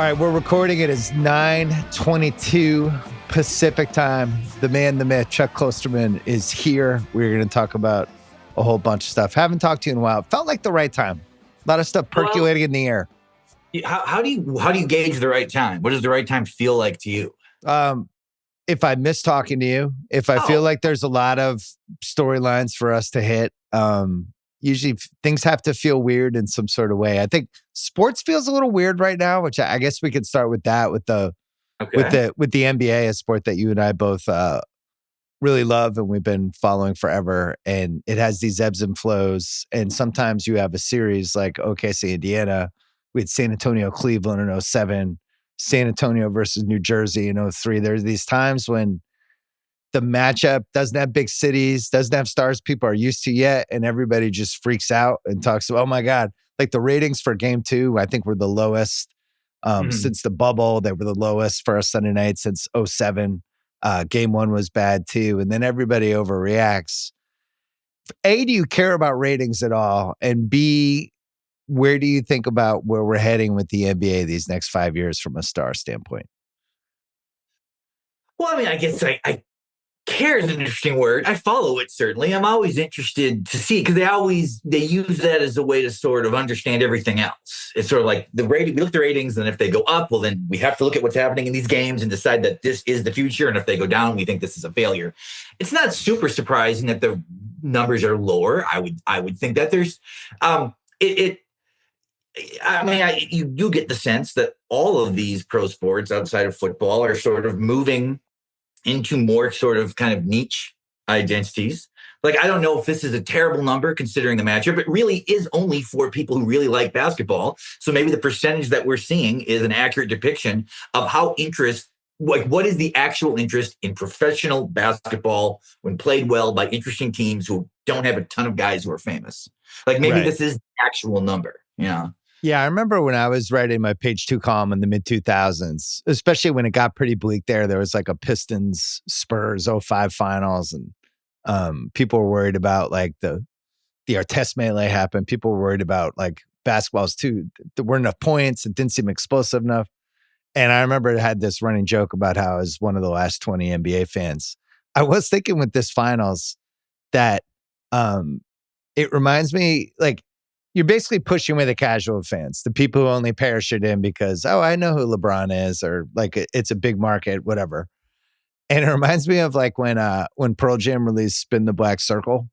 right, we're recording. It is 9:22 Pacific time. The man, the myth, Chuck Klosterman is here. We're going to talk about a whole bunch of stuff. Haven't talked to you in a while. Felt like the right time. A lot of stuff percolating in the air. How do you gauge the right time? What does the right time feel like to you? If I miss talking to you, if I feel like there's a lot of storylines for us to hit, usually things have to feel weird in some sort of way. I think sports feels a little weird right now, which I guess we could start with that with the NBA, a sport that you and I both really love and we've been following forever. And it has these ebbs and flows. And sometimes you have a series like OKC, Indiana. We had San Antonio, Cleveland in 2007, San Antonio versus New Jersey in 2003. There's these times when the matchup doesn't have big cities, doesn't have stars people are used to yet, and everybody just freaks out and talks about, oh my God, like the ratings for game 2, I think were the lowest since the bubble. They were the lowest for a Sunday night since 2007. Game 1 was bad too. And then everybody overreacts. A, do you care about ratings at all? And B, where do you think about where we're heading with the NBA these next 5 years from a star standpoint? Well, I mean, I guess I care is an interesting word. I follow it, certainly. I'm always interested to see, because they use that as a way to sort of understand everything else. It's sort of like the rating. We look at the ratings, and if they go up, well, then we have to look at what's happening in these games and decide that this is the future. And if they go down, we think this is a failure. It's not super surprising that the numbers are lower. I would think that there's you do get the sense that all of these pro sports outside of football are sort of moving into more sort of kind of niche identities. Like, I don't know if this is a terrible number considering the matchup. It really is only for people who really like basketball. So maybe the percentage that we're seeing is an accurate depiction of how what is the actual interest in professional basketball when played well by interesting teams who don't have a ton of guys who are famous. Like, maybe This is the actual number, you know? Yeah, I remember when I was writing my Page 2 column in the mid-2000s, especially when it got pretty bleak there was like a Pistons Spurs 05 finals, and people were worried about like the Artest melee happened. People were worried about like basketballs too. There weren't enough points. It didn't seem explosive enough. And I remember it had this running joke about how I was one of the last 20 NBA fans. I was thinking with this finals that it reminds me, like, you're basically pushing away the casual fans, the people who only parachute in because, oh, I know who LeBron is, or like it's a big market, whatever. And it reminds me of like when Pearl Jam released "Spin the Black Circle,"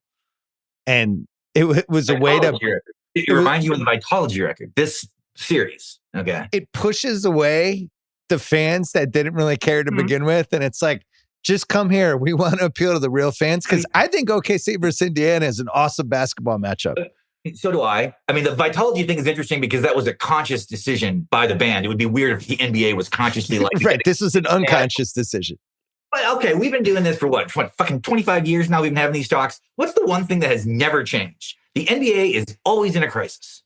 and it was a way to. It reminds you of the Vitology record. This series, okay, it pushes away the fans that didn't really care to begin with, and it's like, just come here. We want to appeal to the real fans, because I think OKC versus Indiana is an awesome basketball matchup. So do I. I mean, the Vitology thing is interesting because that was a conscious decision by the band. It would be weird if the NBA was consciously like... Right, this was an unconscious decision. But okay, we've been doing this for what, fucking 25 years now. We've been having these talks. What's the one thing that has never changed? The NBA is always in a crisis.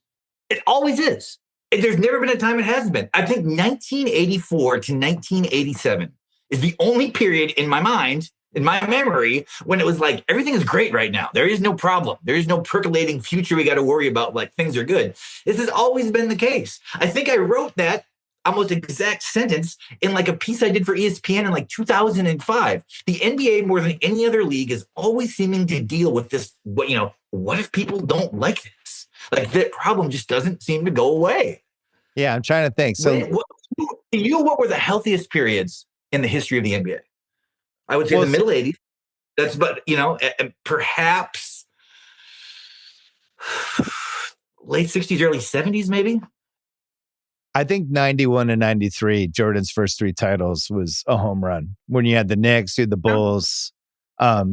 It always is. There's never been a time it hasn't been. I think 1984 to 1987 is the only period in my mind, in my memory, when it was like, everything is great right now. There is no problem. There is no percolating future we got to worry about, like things are good. This has always been the case. I think I wrote that almost exact sentence in like a piece I did for ESPN in like 2005. The NBA, more than any other league, is always seeming to deal with this, what if people don't like this? Like, that problem just doesn't seem to go away. Yeah, I'm trying to think. So what were the healthiest periods in the history of the NBA? I would say the middle 80s. Perhaps late 60s, early 70s, maybe. I think 91 and 93, Jordan's first 3 titles, was a home run. When you had the Knicks, you had the Bulls.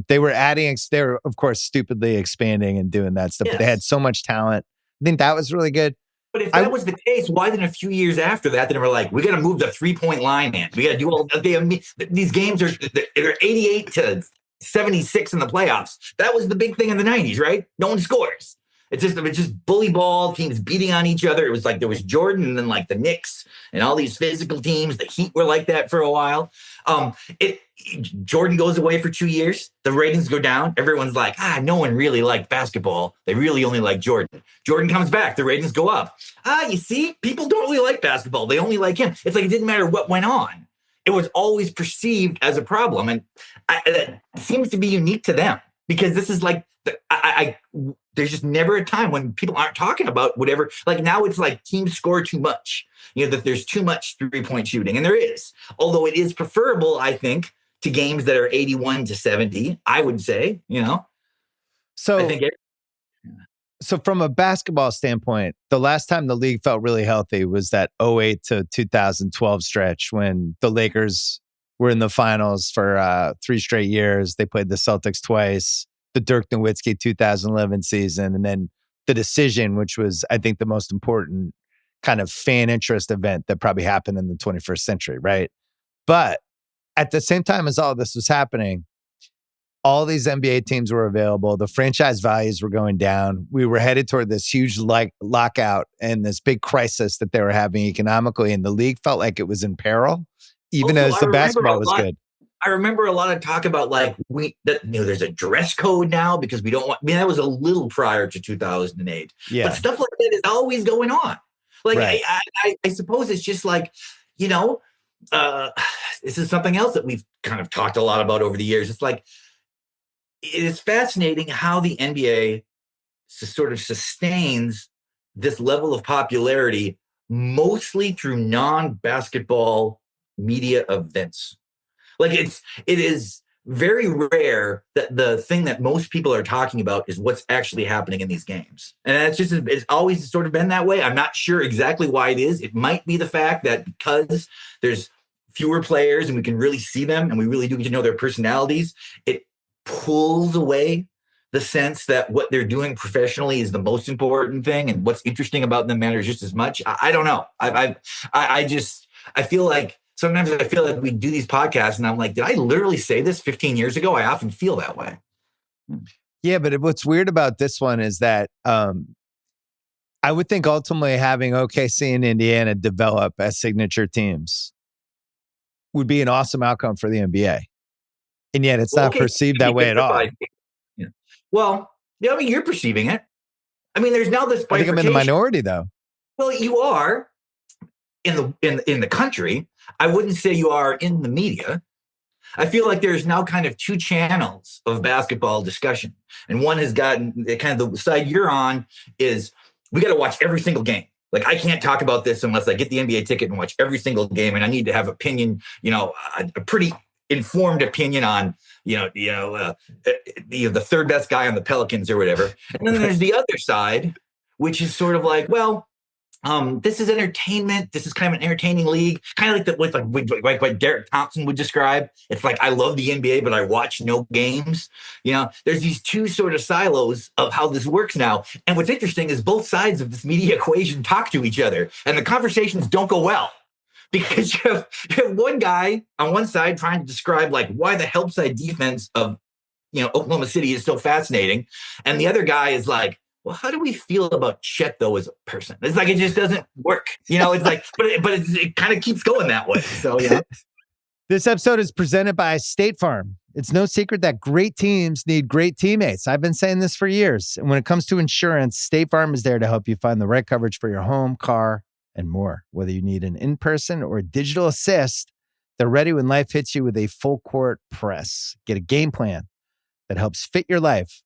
They were of course, stupidly expanding and doing that stuff. Yes. But they had so much talent. I think that was really good. But if that was the case, why then a few years after that, then we're like, we got to move the 3-point line in. We got to do all these games they're 88 to 76 in the playoffs. That was the big thing in the 90s, right? No one scores. It's just bully ball, teams beating on each other. It was like there was Jordan and then like the Knicks and all these physical teams. The Heat were like that for a while. Jordan goes away for 2 years. The ratings go down. Everyone's like, no one really liked basketball. They really only like Jordan. Jordan comes back. The ratings go up. You see, people don't really like basketball. They only like him. It's like it didn't matter what went on. It was always perceived as a problem. And that seems to be unique to them, because this is like, there's just never a time when people aren't talking about whatever. Like now it's like teams score too much, that there's too much 3-point shooting. And there is, although it is preferable, I think, to games that are 81-70, I would say, So, I think so from a basketball standpoint, the last time the league felt really healthy was that 08 to 2012 stretch when the Lakers were in the finals for 3 straight years. They played the Celtics twice, the Dirk Nowitzki 2011 season, and then the decision, which was, I think, the most important kind of fan interest event that probably happened in the 21st century, right? But at the same time as all this was happening, all these NBA teams were available. The franchise values were going down. We were headed toward this huge lockout and this big crisis that they were having economically. And the league felt like it was in peril, even Also, as the basketball was good. I remember a lot of talk about like there's a dress code now because we don't want. I mean, that was a little prior to 2008. Yeah. But stuff like that is always going on. Like Right. I suppose it's just like, this is something else that we've kind of talked a lot about over the years. It's like, it is fascinating how the NBA sort of sustains this level of popularity, mostly through non-basketball media events. Like it is very rare that the thing that most people are talking about is what's actually happening in these games. And it's always sort of been that way. I'm not sure exactly why it is. It might be the fact that because there's fewer players and we can really see them and we really do get to know their personalities, it pulls away the sense that what they're doing professionally is the most important thing and what's interesting about them matters just as much. I don't know. I feel like sometimes I feel like we do these podcasts and I'm like, did I literally say this 15 years ago? I often feel that way. Yeah, but what's weird about this one is that I would think ultimately having OKC and Indiana develop as signature teams would be an awesome outcome for the NBA. And yet it's not perceived that way at all. Yeah. Well, I mean, you're perceiving it. I mean, there's now this bifurcation. I think I'm in the minority, though. Well, you are in the country. I wouldn't say you are in the media. I feel like there's now kind of 2 channels of basketball discussion. And one has gotten kind of the side you're on is we got to watch every single game. Like I can't talk about this unless I get the NBA ticket and watch every single game. And I need to have opinion, a pretty informed opinion on, the third best guy on the Pelicans or whatever. And then there's the other side, which is sort of like, well, this is entertainment. This is kind of an entertaining league, kind of like what Derek Thompson would describe. It's like, I love the NBA, but I watch no games. There's these 2 sort of silos of how this works now. And what's interesting is both sides of this media equation talk to each other and the conversations don't go well. Because you have one guy on one side trying to describe like why the help side defense of Oklahoma City is so fascinating, and the other guy is like, well, how do we feel about Chet though as a person? It's like it just doesn't work. It's like, but it kind of keeps going that way. So yeah. This episode is presented by State Farm. It's no secret that great teams need great teammates. I've been saying this for years. And when it comes to insurance, State Farm is there to help you find the right coverage for your home, car, and more. Whether you need an in-person or a digital assist, they're ready when life hits you with a full court press. Get a game plan that helps fit your life.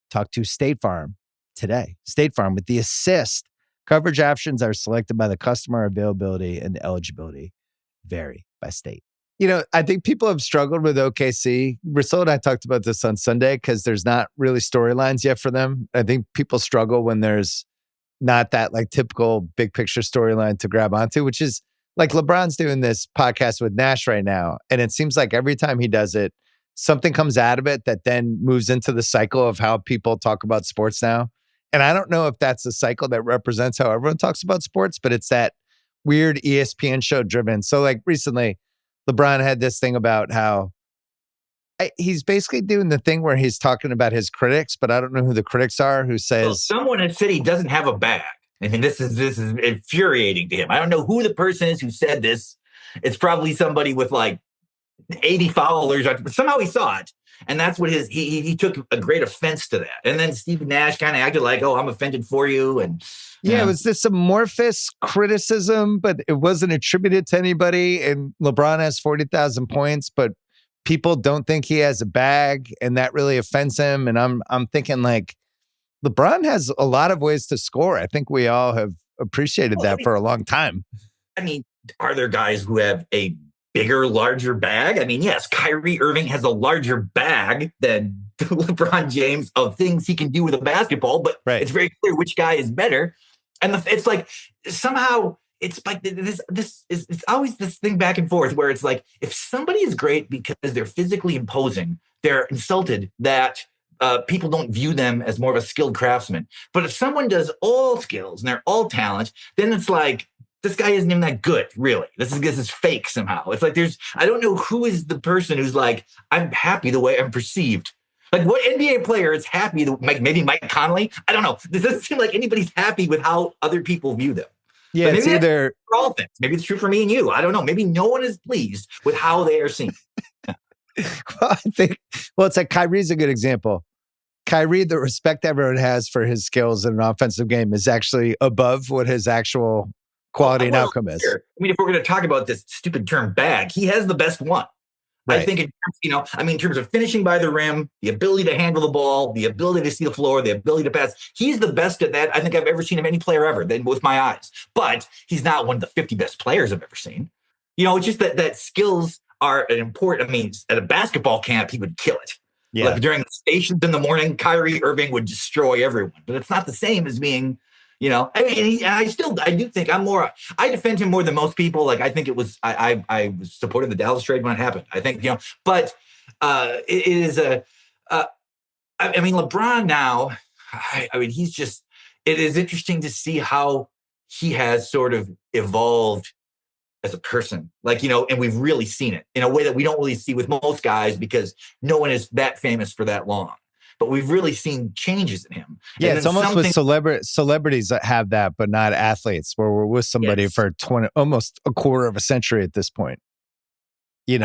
Talk to State Farm today. State Farm with the assist. Coverage options are selected by the customer. Availability and eligibility vary by state. I think people have struggled with OKC. Rehearsal and I talked about this on Sunday because there's not really storylines yet for them. I think people struggle when there's not that like typical big picture storyline to grab onto, which is like LeBron's doing this podcast with Nash right now. And it seems like every time he does it, something comes out of it that then moves into the cycle of how people talk about sports now. And I don't know if that's a cycle that represents how everyone talks about sports, but it's that weird ESPN show driven. So like recently, LeBron had this thing about how he's basically doing the thing where he's talking about his critics, but I don't know who the critics are, who says someone has said he doesn't have a bag. I mean, this is infuriating to him. I don't know who the person is who said this. It's probably somebody with like 80 foulers. But somehow he saw it. And that's what he took a great offense to that. And then Steve Nash kind of acted like, oh, I'm offended for you. And yeah, it was this amorphous criticism, but it wasn't attributed to anybody. And LeBron has 40,000 points, but people don't think he has a bag, and that really offends him. And I'm thinking like, LeBron has a lot of ways to score. I think we all have appreciated that for a long time. I mean, are there guys who have a bigger, larger bag? I mean, yes, Kyrie Irving has a larger bag than LeBron James of things he can do with a basketball, but It's very clear which guy is better. And it's like somehow it's like it's always this thing back and forth where it's like if somebody is great because they're physically imposing, they're insulted that people don't view them as more of a skilled craftsman. But if someone does all skills and they're all talent, then it's like, this guy isn't even that good, really. This is fake somehow. It's like I don't know who is the person who's like, I'm happy the way I'm perceived. Like what NBA player is happy, maybe Mike Conley? I don't know. This doesn't seem like anybody's happy with how other people view them. Yeah, it's either for all things. Maybe it's true for me and you. I don't know. Maybe no one is pleased with how they are seen. It's like Kyrie's a good example. Kyrie, the respect everyone has for his skills in an offensive game is actually above what his actual quality and outcome is. I mean, if we're going to talk about this stupid term bag, he has the best one. Right. I think, in terms of finishing by the rim, the ability to handle the ball, the ability to see the floor, the ability to pass, he's the best at that I think I've ever seen of any player ever, with my eyes. But he's not one of the 50 best players I've ever seen. It's just that skills are an important, at a basketball camp, he would kill it. Yeah. Like during the stations in the morning, Kyrie Irving would destroy everyone. But it's not the same as being, I do think I defend him more than most people. Like, I think it was, I was supporting the Dallas trade when it happened. I think, but it is LeBron now, it is interesting to see how he has sort of evolved as a person, and we've really seen it in a way that we don't really see with most guys because no one is that famous for that long. But we've really seen changes in him. Yeah, it's almost with celebrities that have that, but not athletes, where we're with somebody for almost a quarter of a century at this point. It's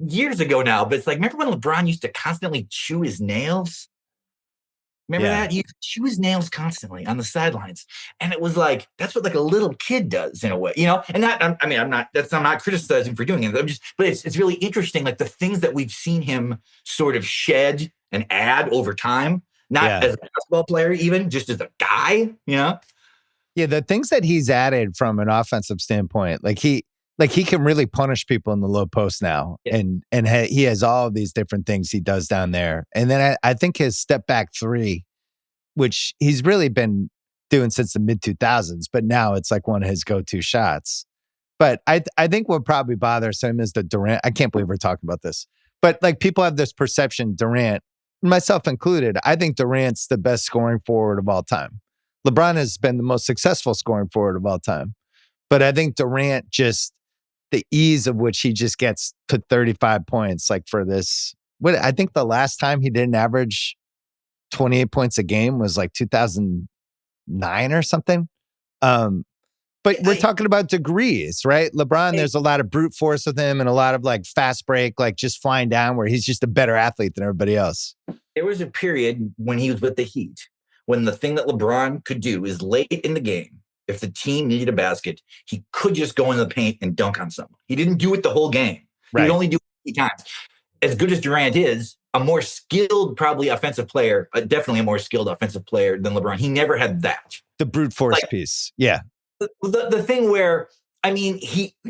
years ago now, but it's like, remember when LeBron used to constantly chew his nails? Remember that? He chew his nails constantly on the sidelines. And it was like, that's what like a little kid does in a way, and I'm not criticizing for doing it. But it's really interesting. Like the things that we've seen him sort of shed and add over time, not as a basketball player, even just as a guy, Yeah. The things that he's added from an offensive standpoint, he can really punish people in the low post now. Yeah. And he has all of these different things he does down there. And then I think his step back three, which he's really been doing since the mid 2000s, but now it's like one of his go-to shots. But I think what probably bothers him is the Durant. I can't believe we're talking about this, but like people have this perception, Durant, myself included, I think Durant's the best scoring forward of all time. LeBron has been the most successful scoring forward of all time. But I think Durant the ease of which he just gets to 35 points, like for this. I think the last time he didn't average 28 points a game was like 2009 or something. But we're talking about degrees, right? LeBron, there's a lot of brute force with him and a lot of like fast break, like just flying down where he's just a better athlete than everybody else. There was a period when he was with the Heat, when the thing that LeBron could do is late in the game, if the team needed a basket, he could just go in the paint and dunk on someone. He didn't do it the whole game. Right. He would only do it 3 times. As good as Durant is, a more skilled, probably offensive player, definitely a more skilled offensive player than LeBron. He never had that. The brute force piece. Yeah. The thing where, Durant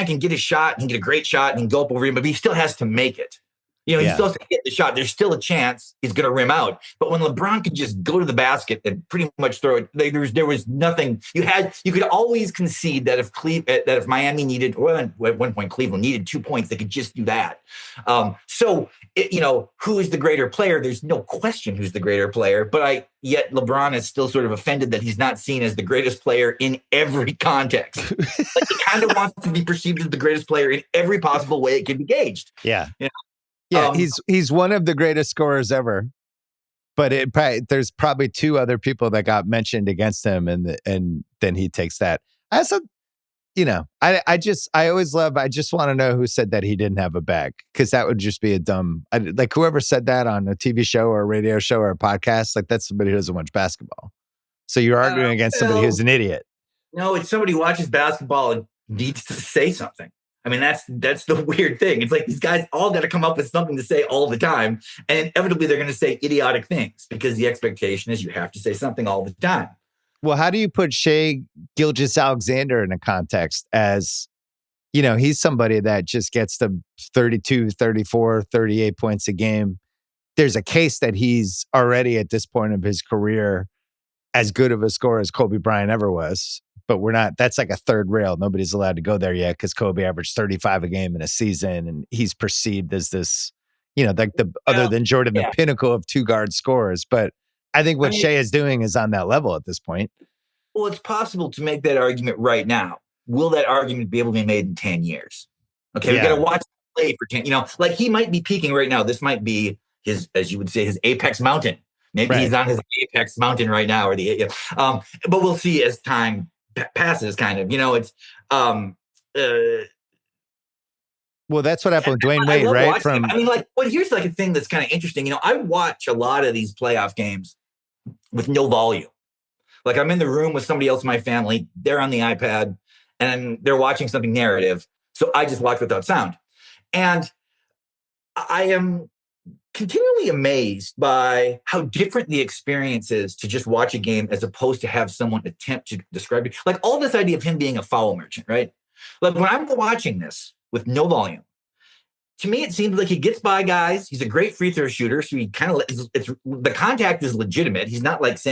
can get his shot, he can get a great shot, and he can go up over him, but he still has to make it. He still has to hit the shot. There's still a chance he's going to rim out. But when LeBron could just go to the basket and pretty much throw it, there was nothing. You could always concede that if Miami needed, or at one point Cleveland needed 2 points, they could just do that. Who is the greater player? There's no question who's the greater player. But yet LeBron is still sort of offended that he's not seen as the greatest player in every context. Like he kind of wants to be perceived as the greatest player in every possible way it can be gauged. Yeah. Yeah, he's one of the greatest scorers ever, but there's probably 2 other people that got mentioned against him, and then he takes that. I always love, I just want to know who said that he didn't have a bag, because that would just be a dumb, like whoever said that on a TV show or a radio show or a podcast, like that's somebody who doesn't watch basketball. So you're arguing against somebody who's an idiot. No, it's somebody who watches basketball and needs to say something. I mean, that's the weird thing. It's like these guys all got to come up with something to say all the time. And inevitably they're going to say idiotic things because the expectation is you have to say something all the time. Well, how do you put Shai Gilgeous-Alexander in a context as, he's somebody that just gets to 32, 34, 38 points a game. There's a case that he's already at this point of his career as good of a scorer as Kobe Bryant ever was. But we're not, that's like a third rail. Nobody's allowed to go there yet because Kobe averaged 35 a game in a season. And he's perceived as this, other than Jordan, the pinnacle of two guard scorers. But I think what Shai is doing is on that level at this point. Well, it's possible to make that argument right now. Will that argument be able to be made in 10 years? Okay, we got to watch him play for 10. Like he might be peaking right now. This might be his, as you would say, his apex mountain. Maybe he's on his apex mountain right now, but we'll see as time passes. Kind of, it's. Well, that's what happened with Dwayne Wade, right? Here's like a thing that's kind of interesting. I watch a lot of these playoff games with no volume. Like I'm in the room with somebody else in my family. They're on the iPad and they're watching something narrative. So I just watch without sound. And I am continually amazed by how different the experience is to just watch a game as opposed to have someone attempt to describe it. Like all this idea of him being a foul merchant, right? Like when I'm watching this with no volume, to me, it seems like he gets by guys. He's a great free throw shooter. So he kind of, the contact is legitimate. He's not like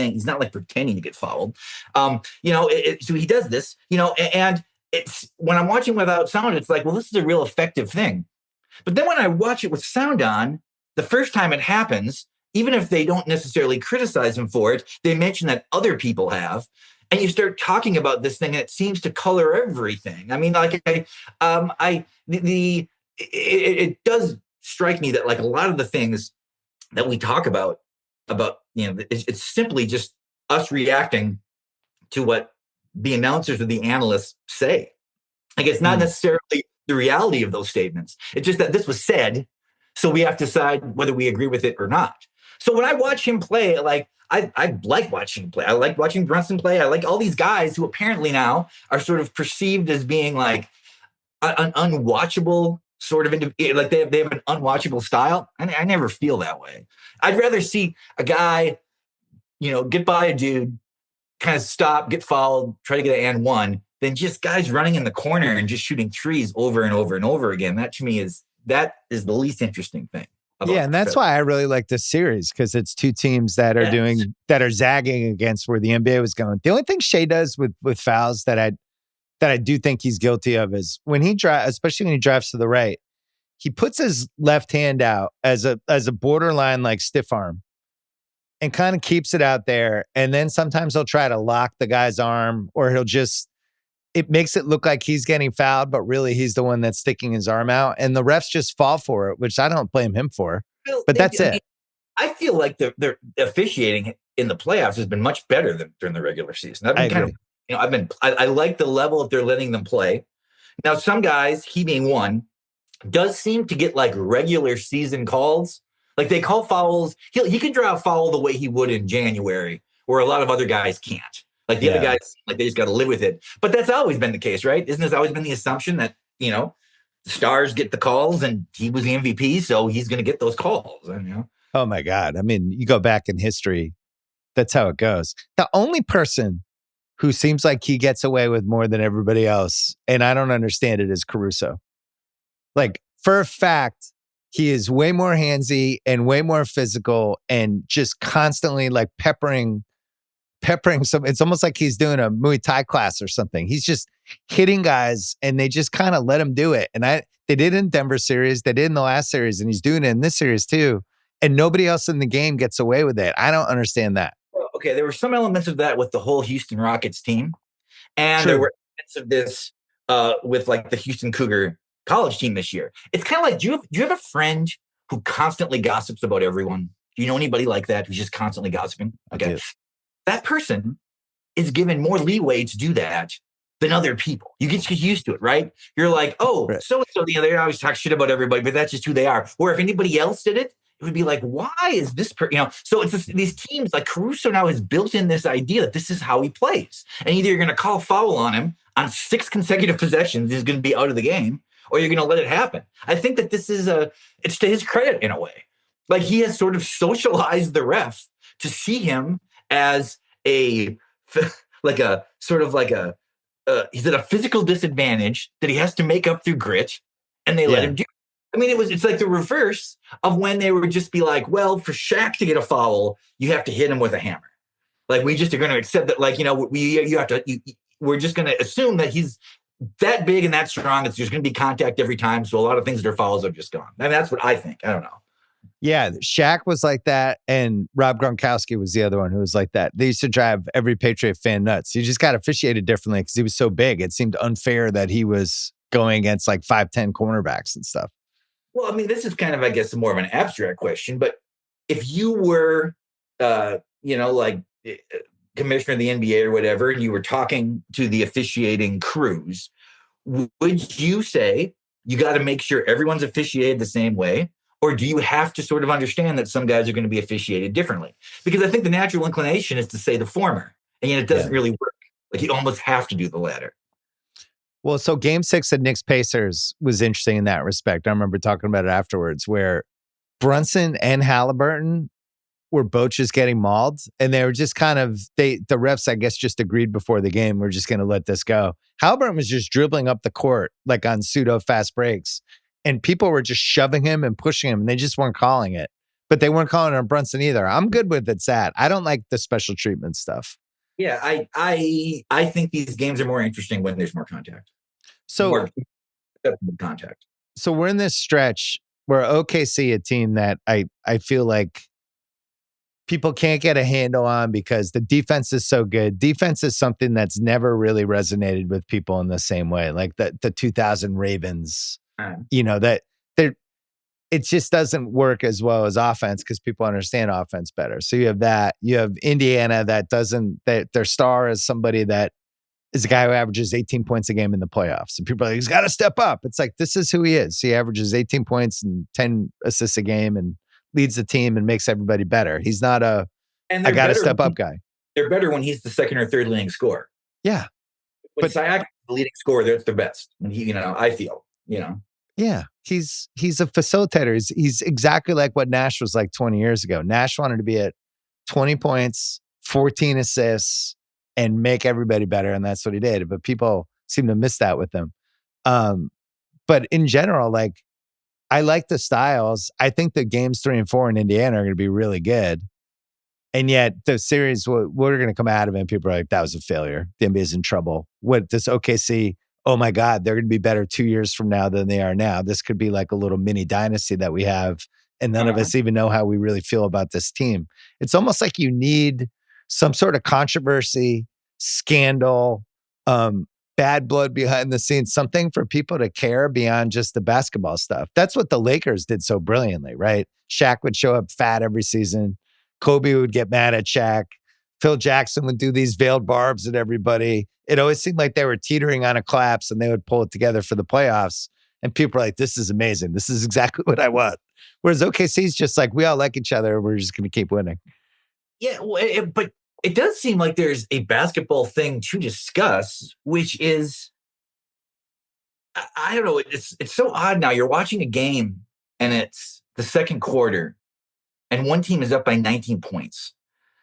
pretending to get fouled. So he does this, and it's when I'm watching without sound, it's like, well, this is a real effective thing. But then when I watch it with sound on, the first time it happens, even if they don't necessarily criticize him for it, they mention that other people have. And you start talking about this thing and it seems to color everything. I mean, it does strike me that like a lot of the things that we talk about, it's simply just us reacting to what the announcers or the analysts say. Like it's not necessarily the reality of those statements. It's just that this was said, so we have to decide whether we agree with it or not. So when I watch him play, like I like watching him play. I like watching Brunson play. I like all these guys who apparently now are sort of perceived as being like an unwatchable sort of like they have an unwatchable style. I never feel that way. I'd rather see a guy, get by a dude, kind of stop, get fouled, try to get an and one, than just guys running in the corner and just shooting threes over and over and over again. That to me is the least interesting thing. Yeah, and that's why I really like this series, because it's two teams that are that are zagging against where the NBA was going. The only thing Shai does with fouls that I do think he's guilty of is when he especially when he drives to the right, he puts his left hand out as a borderline like stiff arm and kind of keeps it out there. And then sometimes he'll try to lock the guy's arm, or it makes it look like he's getting fouled, but really he's the one that's sticking his arm out. And the refs just fall for it, which I don't blame him for. But that's it. I feel like the officiating in the playoffs has been much better than during the regular season. I've been I like the level that they're letting them play. Now, some guys, he being one, does seem to get like regular season calls. Like they call fouls. He can draw a foul the way he would in January, where a lot of other guys can't. Like the other guys, like they just got to live with it. But that's always been the case, right? Isn't this always been the assumption that, stars get the calls and he was the MVP, so he's going to get those calls? Oh my God. I mean, you go back in history, that's how it goes. The only person who seems like he gets away with more than everybody else, and I don't understand it, is Caruso. Like, for a fact, he is way more handsy and way more physical and just constantly like peppering some. It's almost like he's doing a Muay Thai class or something. He's just hitting guys and they just kind of let him do it. And they did in Denver series, they did in the last series, and he's doing it in this series too. And nobody else in the game gets away with it. I don't understand that. Okay, there were some elements of that with the whole Houston Rockets team. And there were elements of this with like the Houston Cougar college team this year. It's kind of like, do you have a friend who constantly gossips about everyone? Do you know anybody like that who's just constantly gossiping? Okay. That person is given more leeway to do that than other people. You get used to it, right? You're like, oh, Right. so-and-so, they always talk shit about everybody, but that's just who they are. Or if anybody else did it, it would be like, why is this so it's these teams like Caruso now has built in this idea that this is how he plays. And either you're going to call foul on him on 6 consecutive possessions, he's going to be out of the game, or you're going to let it happen. I think that this is it's to his credit in a way. Like he has sort of socialized the refs to see him as he's at a physical disadvantage that he has to make up through grit, and they let him do it. I mean, it's like the reverse of when they would just be like, well, for Shaq to get a foul, you have to hit him with a hammer. Like we just are going to accept that, like, we're just going to assume that he's that big and that strong. It's just going to be contact every time. So a lot of things that are fouls have just gone. I mean, that's what I think. I don't know. Yeah, Shaq was like that, and Rob Gronkowski was the other one who was like that. They used to drive every Patriot fan nuts. He just got officiated differently because he was so big. It seemed unfair that he was going against like 5'10" cornerbacks and stuff. Well, I mean, this is kind of, I guess, more of an abstract question, but if you were, commissioner of the NBA or whatever, and you were talking to the officiating crews, would you say you got to make sure everyone's officiated the same way? Or do you have to sort of understand that some guys are going to be officiated differently? Because I think the natural inclination is to say the former, and yet it doesn't really work. Like you almost have to do the latter. Well, so game 6 of Knicks Pacers was interesting in that respect. I remember talking about it afterwards where Brunson and Halliburton were both just getting mauled, and they were just kind of, the refs, I guess, just agreed before the game, we're just going to let this go. Halliburton was just dribbling up the court like on pseudo fast breaks, and people were just shoving him and pushing him, and they just weren't calling it. But they weren't calling it on Brunson either. I'm good with it, Sad. I don't like the special treatment stuff. Yeah, I think these games are more interesting when there's more contact. So contact. So we're in this stretch where OKC, a team that I feel like people can't get a handle on because the defense is so good. Defense is something that's never really resonated with people in the same way. Like the 2000 Ravens, that it just doesn't work as well as offense because people understand offense better. So you have that. You have Indiana that their star is somebody that is a guy who averages 18 points a game in the playoffs. And people are like, he's got to step up. It's like, this is who he is. He averages 18 points and 10 assists a game and leads the team and makes everybody better. He's not I got to step up guy. They're better when he's the second or third leading scorer. Yeah. When Siakam is the leading scorer, that's the best. And he, I feel, Yeah. He's a facilitator. He's exactly like what Nash was like 20 years ago. Nash wanted to be at 20 points, 14 assists, and make everybody better. And that's what he did. But people seem to miss that with him. But in general, like, I like the styles. I think the games 3 and 4 in Indiana are going to be really good. And yet the series, we're going to come out of it and people are like, that was a failure. The NBA is in trouble. What this OKC, oh my God, they're going to be better 2 years from now than they are now. This could be like a little mini dynasty that we have. And none of us even know how we really feel about this team. It's almost like you need some sort of controversy, scandal, bad blood behind the scenes, something for people to care beyond just the basketball stuff. That's what the Lakers did so brilliantly, right? Shaq would show up fat every season. Kobe would get mad at Shaq. Phil Jackson would do these veiled barbs at everybody. It always seemed like they were teetering on a collapse and they would pull it together for the playoffs. And people are like, this is amazing. This is exactly what I want. Whereas OKC's just like, we all like each other. We're just going to keep winning. Yeah, but it does seem like there's a basketball thing to discuss, which is, I don't know, it's so odd now. You're watching a game and it's the second quarter and one team is up by 19 points.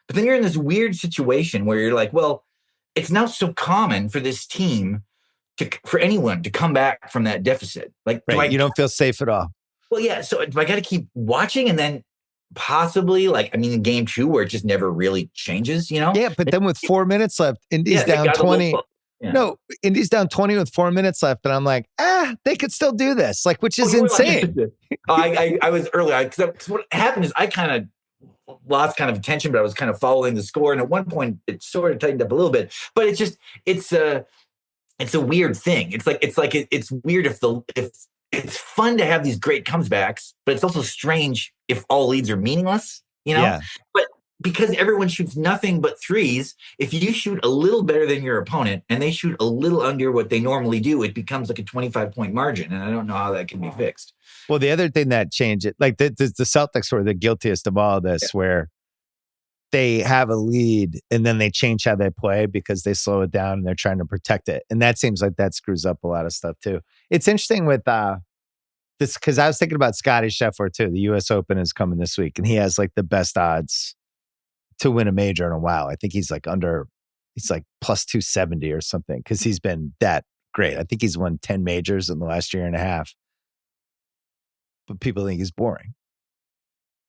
But then you're in this weird situation where you're like, well, it's now so common for this team for anyone to come back from that deficit. Like, right, you don't feel safe at all. Well, yeah. So do I got to keep watching and then possibly in game 2 where it just never really changes, Yeah, but then with 4 minutes left, Indy's down 20. No, Indy's down 20 with 4 minutes left. And I'm like, they could still do this, like, which is insane. I was early because what happened is I kind of lost kind of attention, but I was kind of following the score. And at one point it sort of tightened up a little bit, but it's a weird thing. It's weird if it's fun to have these great comebacks, but it's also strange if all leads are meaningless, Yeah. But because everyone shoots nothing but threes, if you shoot a little better than your opponent and they shoot a little under what they normally do, it becomes like a 25-point margin. And I don't know how that can be fixed. Well, the other thing that changed it, like the Celtics were the guiltiest of all of this, where they have a lead and then they change how they play because they slow it down and they're trying to protect it. And that seems like that screws up a lot of stuff too. It's interesting with this, because I was thinking about Scottie Scheffler too. The US Open is coming this week and he has like the best odds to win a major in a while. I think he's like plus 270 or something because he's been that great. I think he's won 10 majors in the last year and a half. But people think he's boring.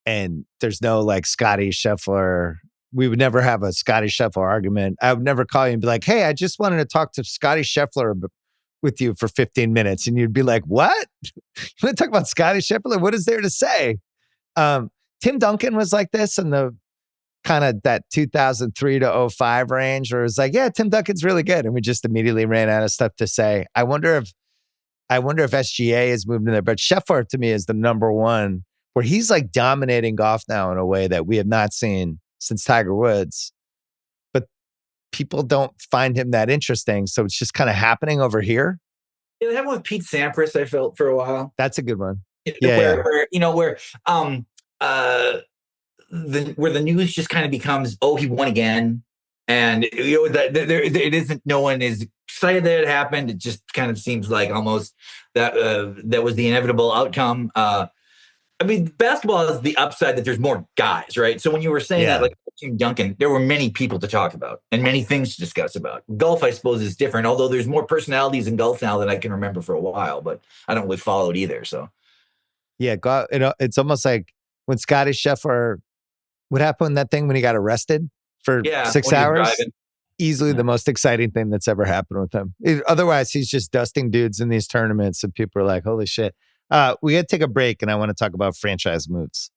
And there's no like Scottie Scheffler. We would never have a Scottie Scheffler argument. I would never call you and be like, hey, I just wanted to talk to Scottie Scheffler with you for 15 minutes. And you'd be like, what? You want to talk about Scottie Scheffler? What is there to say? Tim Duncan was like this in the kind of that 2003 to 05 range where it was like, yeah, Tim Duncan's really good. And we just immediately ran out of stuff to say. I wonder if SGA has moved in there. But Scheffler to me is the number one where he's like dominating golf now in a way that we have not seen since Tiger Woods. But people don't find him that interesting. So it's just kind of happening over here. Yeah, they have one with Pete Sampras, I felt, for a while. That's a good one. Where the news just kind of becomes, oh, he won again. And it isn't, no one is excited that it happened. It just kind of seems like almost that was the inevitable outcome. I mean, basketball is the upside that there's more guys, right? So when you were saying that, like Tim Duncan, there were many people to talk about and many things to discuss about. Golf, I suppose, is different, although there's more personalities in golf now than I can remember for a while, but I don't really follow it either. So, yeah, it's almost like when Scottie Scheffler, what happened in that thing when he got arrested for 6 hours? Easily the most exciting thing that's ever happened with him. Otherwise, he's just dusting dudes in these tournaments and people are like, holy shit. We got to take a break and I want to talk about franchise moves.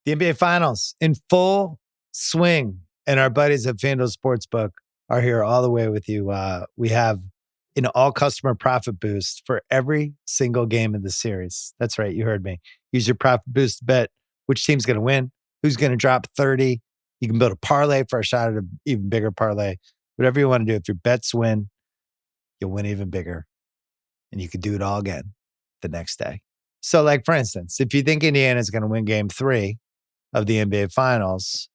The NBA Finals in full swing and our buddies at FanDuel Sportsbook are here all the way with you. We have an all customer profit boost for every single game in the series. That's right. You heard me. Use your profit boost to bet which team's going to win, who's going to drop 30. You can build a parlay for a shot at an even bigger parlay. Whatever you want to do. If your bets win, you'll win even bigger. And you could do it all again the next day. So like, for instance, if you think Indiana is going to win game 3 of the NBA Finals,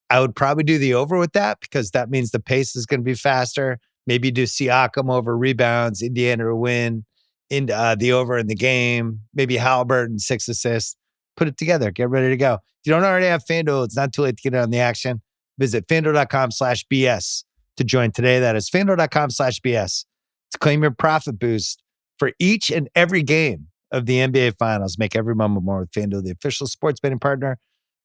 I would probably do the over with that because that means the pace is going to be faster. Maybe do Siakam over rebounds, Indiana to win, the over in the game, maybe Halliburton 6 assists. Put it together. Get ready to go. If you don't already have FanDuel, it's not too late to get in on the action. Visit FanDuel.com/BS to join today. That is FanDuel.com/BS to claim your profit boost for each and every game of the NBA Finals. Make every moment more with FanDuel, the official sports betting partner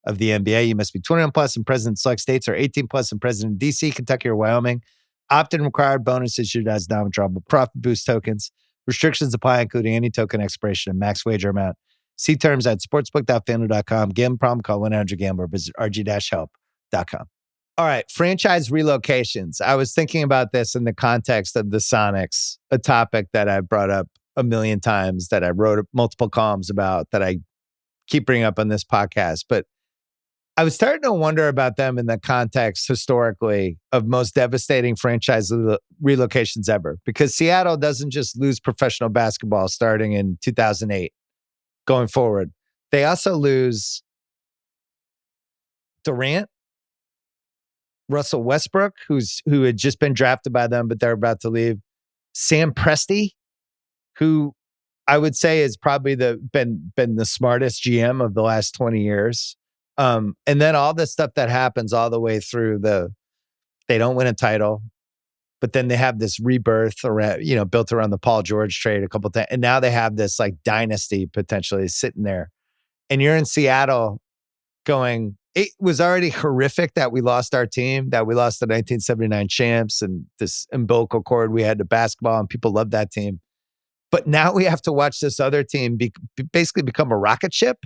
of the NBA. You must be 21 plus and present in select states or 18 plus and present in DC, Kentucky, or Wyoming. Opt-in required. Bonus issued as non-withdrawable profit boost tokens. Restrictions apply, including any token expiration and max wager amount. See terms at sportsbook.fanduel.com. Gambling problem? Call 1-800-GAMBLER. Visit rg-help.com. All right, franchise relocations. I was thinking about this in the context of the Sonics, a topic that I've brought up a million times, that I wrote multiple columns about, that I keep bringing up on this podcast. But I was starting to wonder about them in the context historically of most devastating franchise relocations ever. Because Seattle doesn't just lose professional basketball starting in 2008 going forward. They also lose Durant, Russell Westbrook, who had just been drafted by them, but they're about to leave, Sam Presti, who I would say has probably been the smartest GM of the last 20 years. And then all the stuff that happens all the way through they don't win a title, but then they have this rebirth around, built around the Paul George trade a couple of times. And now they have this like dynasty potentially sitting there. And you're in Seattle going, it was already horrific that we lost our team, that we lost the 1979 champs and this umbilical cord we had to basketball, and people loved that team. But now we have to watch this other team basically become a rocket ship.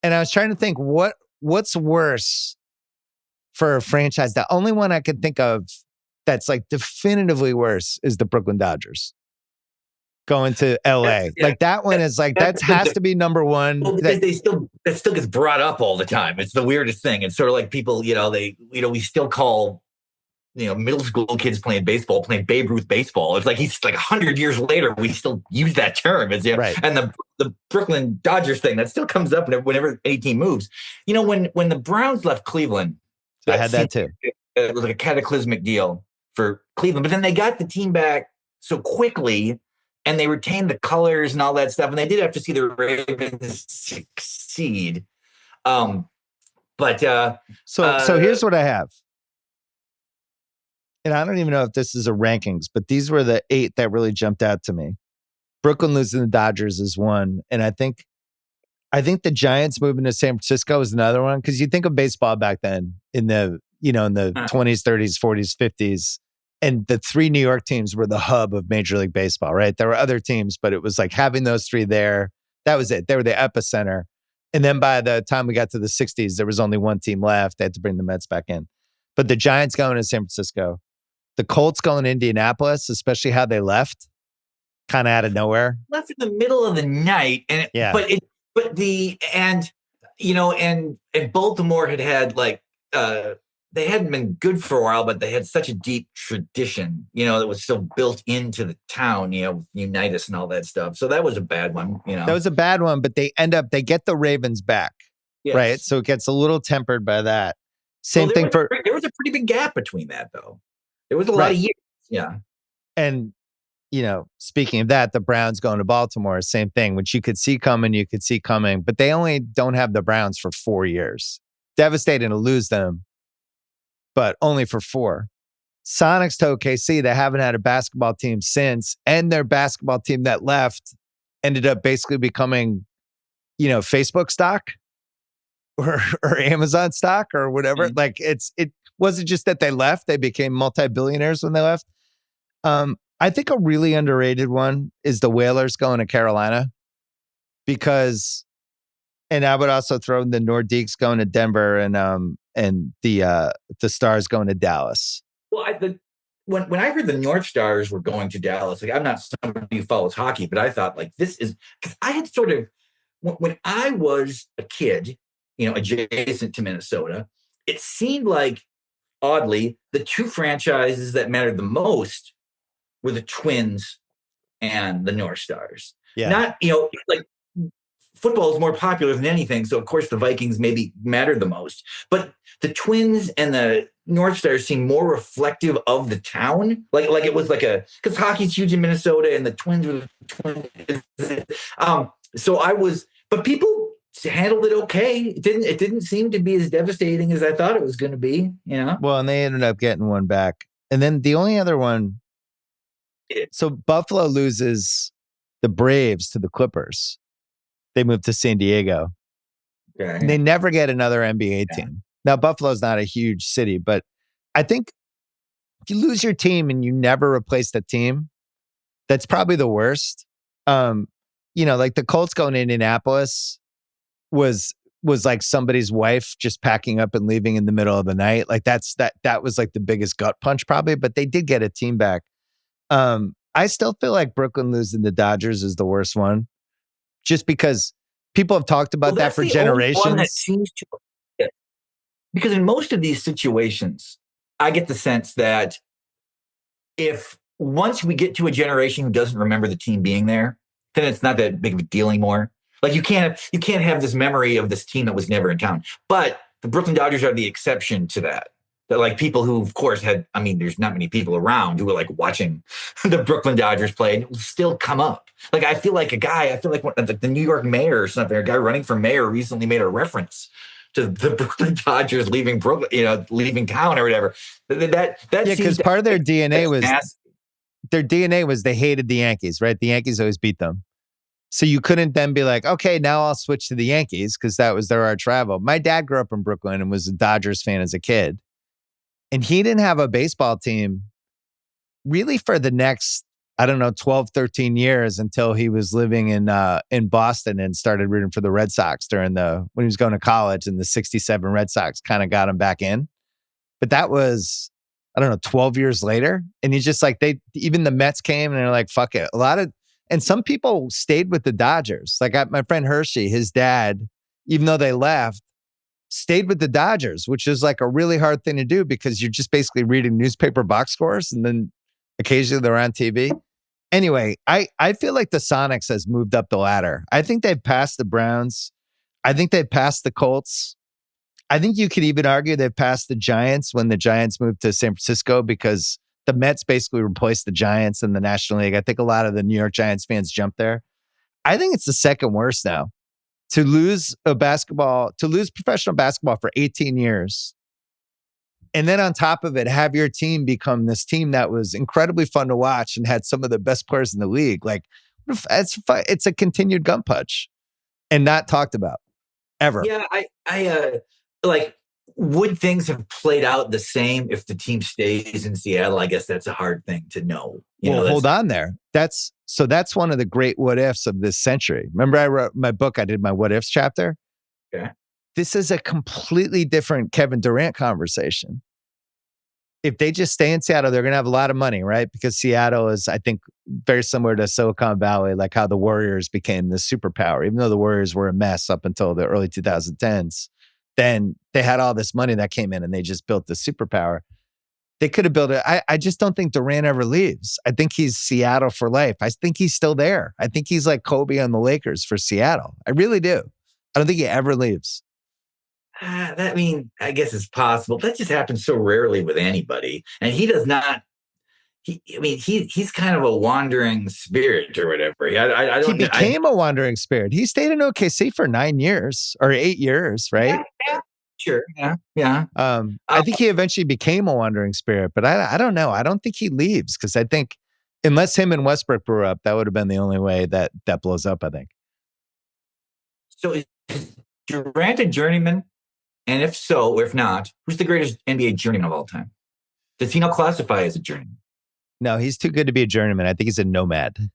And I was trying to think what's worse for a franchise. The only one I can think of that's like definitively worse is the Brooklyn Dodgers. going to LA. Like that one is like, that has to be number one. Well, because that still gets brought up all the time. It's the weirdest thing. It's sort of like people, we still call, middle school kids playing baseball, playing Babe Ruth baseball. It's like he's like 100 years later, we still use that term. It's, right. And the Brooklyn Dodgers thing, that still comes up whenever any team moves. When the Browns left Cleveland, I had that too. It was like a cataclysmic deal for Cleveland, but then they got the team back so quickly and they retained the colors and all that stuff. And they did have to see the Ravens succeed. So here's what I have. And I don't even know if this is a rankings, but these were the 8 that really jumped out to me. Brooklyn losing the Dodgers is one. And I think the Giants moving to San Francisco is another one. Because you think of baseball back then in the 20s, 30s, 40s, 50s. And the 3 New York teams were the hub of Major League Baseball, right? There were other teams, but it was like having those 3 there. That was it. They were the epicenter. And then by the time we got to the 60s, there was only one team left. They had to bring the Mets back in. But the Giants going to San Francisco. The Colts going to Indianapolis, especially how they left, kind of out of nowhere. Left in the middle of the night. And Baltimore had like, they hadn't been good for a while, but they had such a deep tradition, that was still built into the town, with Unitas and all that stuff. So that was a bad one, That was a bad one, but they get the Ravens back, yes. Right? So it gets a little tempered by that. There was a pretty big gap between that, though. There was a lot of years, yeah. And, speaking of that, the Browns going to Baltimore, same thing, which you could see coming, but they only don't have the Browns for 4 years. Devastating to lose them. But only for 4. Sonics to OKC, they haven't had a basketball team since, and their basketball team that left ended up basically becoming, Facebook stock or Amazon stock or whatever. Mm-hmm. Like it wasn't just that they left; they became multi-billionaires when they left. I think a really underrated one is the Whalers going to Carolina because, and I would also throw the Nordiques going to Denver and the Stars going to Dallas. Well, when I heard the North Stars were going to Dallas, like I'm not somebody who follows hockey, but I thought like this is because I had sort of when I was a kid, adjacent to Minnesota, it seemed like oddly the 2 franchises that mattered the most were the Twins and the North Stars. Yeah. Not like. Football is more popular than anything, so of course the Vikings maybe mattered the most. But the Twins and the North Stars seem more reflective of the town. Like it was like because hockey's huge in Minnesota and the Twins were the Twins. But people handled it okay. It didn't seem to be as devastating as I thought it was going to be. Well, and they ended up getting one back, and then the only other one. So Buffalo loses the Braves to the Clippers. They moved to San Diego. Okay. And they never get another NBA team. Now, Buffalo's not a huge city, but I think if you lose your team and you never replace the team, that's probably the worst. Like the Colts going to Indianapolis was like somebody's wife just packing up and leaving in the middle of the night. Like that was like the biggest gut punch probably, but they did get a team back. I still feel like Brooklyn losing the Dodgers is the worst one. Just because people have talked about that for generations. One that seems to, because in most of these situations, I get the sense that if once we get to a generation who doesn't remember the team being there, then it's not that big of a deal anymore. Like you can't have this memory of this team that was never in town. But the Brooklyn Dodgers are the exception to that. That like people who, of course, there's not many people around who were like watching the Brooklyn Dodgers play and it will still come up. Like, I feel like the New York mayor or something, a guy running for mayor recently made a reference to the Brooklyn Dodgers leaving Brooklyn, leaving town or whatever. Because part of their DNA was they hated the Yankees, right? The Yankees always beat them. So you couldn't then be like, okay, now I'll switch to the Yankees because that was their art travel. My dad grew up in Brooklyn and was a Dodgers fan as a kid. And he didn't have a baseball team really for the next, 12, 13 years until he was living in Boston and started rooting for the Red Sox when he was going to college, and the 67 Red Sox kind of got him back in. But that was, 12 years later. And he's just like, even the Mets came and they're like, fuck it. And some people stayed with the Dodgers. Like my friend Hershey, his dad, even though they left, stayed with the Dodgers, which is like a really hard thing to do because you're just basically reading newspaper box scores and then occasionally they're on TV. Anyway, I feel like the Sonics has moved up the ladder. I think they've passed the Browns. I think they've passed the Colts. I think you could even argue they've passed the Giants when the Giants moved to San Francisco because the Mets basically replaced the Giants in the National League. I think a lot of the New York Giants fans jumped there. I think it's the second worst now. To lose professional basketball for 18 years. And then on top of it, have your team become this team that was incredibly fun to watch and had some of the best players in the league. Like, it's a continued gun punch and not talked about ever. Yeah, I like, would things have played out the same if the team stays in Seattle? I guess that's a hard thing to know. Hold on there. That's one of the great what ifs of this century. Remember, I wrote my book, I did my what ifs chapter. Okay. This is a completely different Kevin Durant conversation. If they just stay in Seattle, they're going to have a lot of money, right? Because Seattle is, I think, very similar to Silicon Valley, like how the Warriors became the superpower. Even though the Warriors were a mess up until the early 2010s, then they had all this money that came in and they just built the superpower. They could have built it. I just don't think Durant ever leaves. I think he's Seattle for life. I think he's still there. I think he's like Kobe on the Lakers for Seattle. I really do. I don't think he ever leaves. I guess it's possible. That just happens so rarely with anybody. And he does not. He's kind of a wandering spirit or whatever. He became a wandering spirit. He stayed in OKC for 9 years or 8 years, right? Yeah, sure. Yeah. I think he eventually became a wandering spirit, but I don't know. I don't think he leaves because I think unless him and Westbrook grew up, that would have been the only way that blows up, I think. So is Durant a journeyman? And if so, or if not, who's the greatest NBA journeyman of all time? Does he not classify as a journeyman? No, he's too good to be a journeyman. I think he's a nomad.